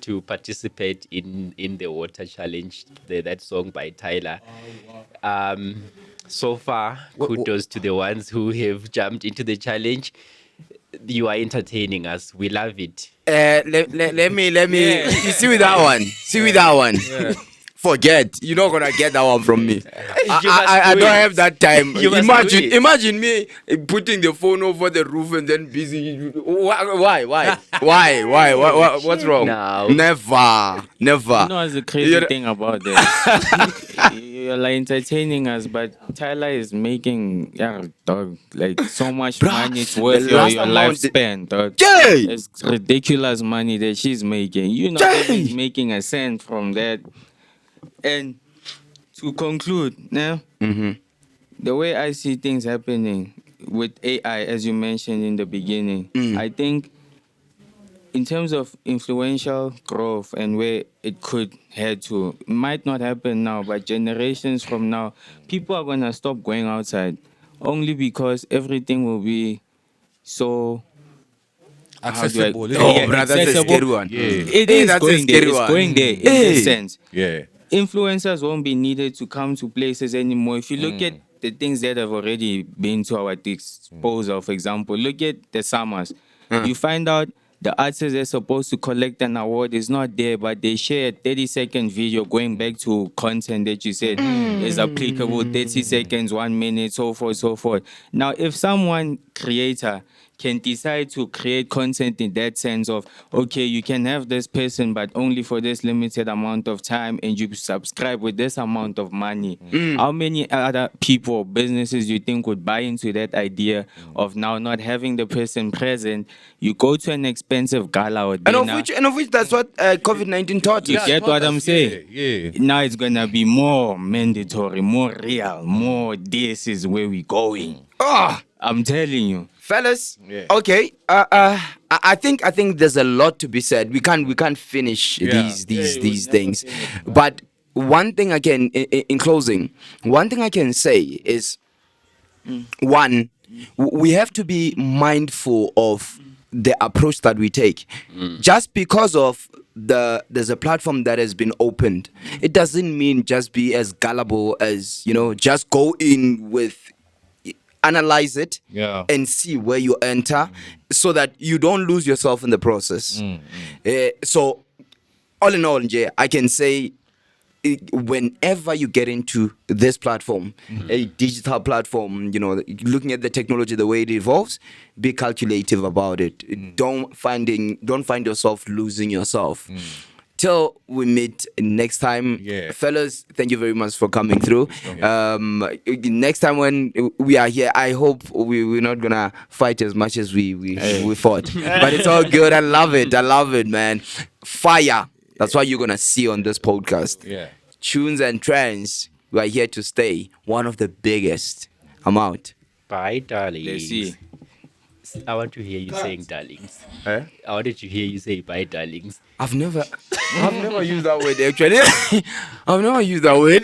[SPEAKER 4] to participate in the water challenge, that song by Tyler. So far, kudos to the ones who have jumped into the challenge. You are entertaining us. We love it.
[SPEAKER 1] Let me. You see with that one. Forget. You're not gonna get that one from me. I don't have that time. Imagine me putting the phone over the roof and then busy. Why? What's wrong?
[SPEAKER 4] No.
[SPEAKER 1] Never.
[SPEAKER 3] It's the crazy thing about this. You're like entertaining us, but Tyler is making like so much money. It's worth your lifespan, dog. It's ridiculous money that she's making. You're not even making a cent from that. And to conclude, now, the way I see things happening with AI, as you mentioned in the beginning, I think in terms of influential growth and where it could head to, it might not happen now, but generations from now, people are going to stop going outside only because everything will be so
[SPEAKER 2] Accessible.
[SPEAKER 3] Yeah,
[SPEAKER 1] Oh,
[SPEAKER 3] yeah,
[SPEAKER 1] brother, that's a
[SPEAKER 3] accessible.
[SPEAKER 1] scary one.
[SPEAKER 2] Yeah.
[SPEAKER 3] It
[SPEAKER 1] Hey,
[SPEAKER 3] is
[SPEAKER 1] that's a
[SPEAKER 3] going there.
[SPEAKER 1] scary
[SPEAKER 3] It's
[SPEAKER 1] one.
[SPEAKER 3] going there in
[SPEAKER 1] Hey.
[SPEAKER 3] this sense.
[SPEAKER 2] Yeah.
[SPEAKER 3] Influencers won't be needed to come to places anymore. If you look at the things that have already been to our disposal, for example, look at the summers. You find out the artist that's supposed to collect an award is not there, but they share a 30-second video going back to content that you said is applicable, 30 seconds, 1 minute, so forth, so forth. Now, if someone creator can decide to create content in that sense of, okay, you can have this person, but only for this limited amount of time, and you subscribe with this amount of money. How many other people or businesses do you think would buy into that idea of now not having the person present? You go to an expensive gala or
[SPEAKER 1] And
[SPEAKER 3] dinner.
[SPEAKER 1] of which that's what COVID-19 taught
[SPEAKER 3] You
[SPEAKER 1] us.
[SPEAKER 3] get what I'm saying?
[SPEAKER 2] Yeah.
[SPEAKER 3] Now it's gonna be more mandatory, more real, more this is where we're going.
[SPEAKER 1] Ah.
[SPEAKER 3] I'm telling you.
[SPEAKER 1] Fellas,
[SPEAKER 2] Yeah.
[SPEAKER 1] okay. I think there's a lot to be said. We can't finish
[SPEAKER 2] Yeah.
[SPEAKER 1] these things. But one thing I can, in closing, one thing I can say is, one, we have to be mindful of the approach that we take. Just because of there's a platform that has been opened, it doesn't mean just be as gullible as, just go in with, analyze it,
[SPEAKER 2] Yeah.
[SPEAKER 1] and see where you enter, so that you don't lose yourself in the process. So all in all, Jay, I can say, whenever you get into this platform, a digital platform, looking at the technology, the way it evolves, be calculative about it. Don't find yourself losing yourself. Till we meet next time,
[SPEAKER 2] Yeah.
[SPEAKER 1] fellas, thank you very much for coming through. Next time when we are here, I hope we're not gonna fight as much as we fought, but it's all good. I love it, man. Fire. That's what you're gonna see on this podcast.
[SPEAKER 2] Yeah.
[SPEAKER 1] Tunes and Trends, we are here to stay. One of the biggest. I'm out.
[SPEAKER 4] Bye, darlings.
[SPEAKER 3] Let's see.
[SPEAKER 4] I want to hear you saying darlings.
[SPEAKER 1] Eh?
[SPEAKER 4] I wanted to hear you say bye, darlings.
[SPEAKER 1] I've never used that word actually. I've never used that word.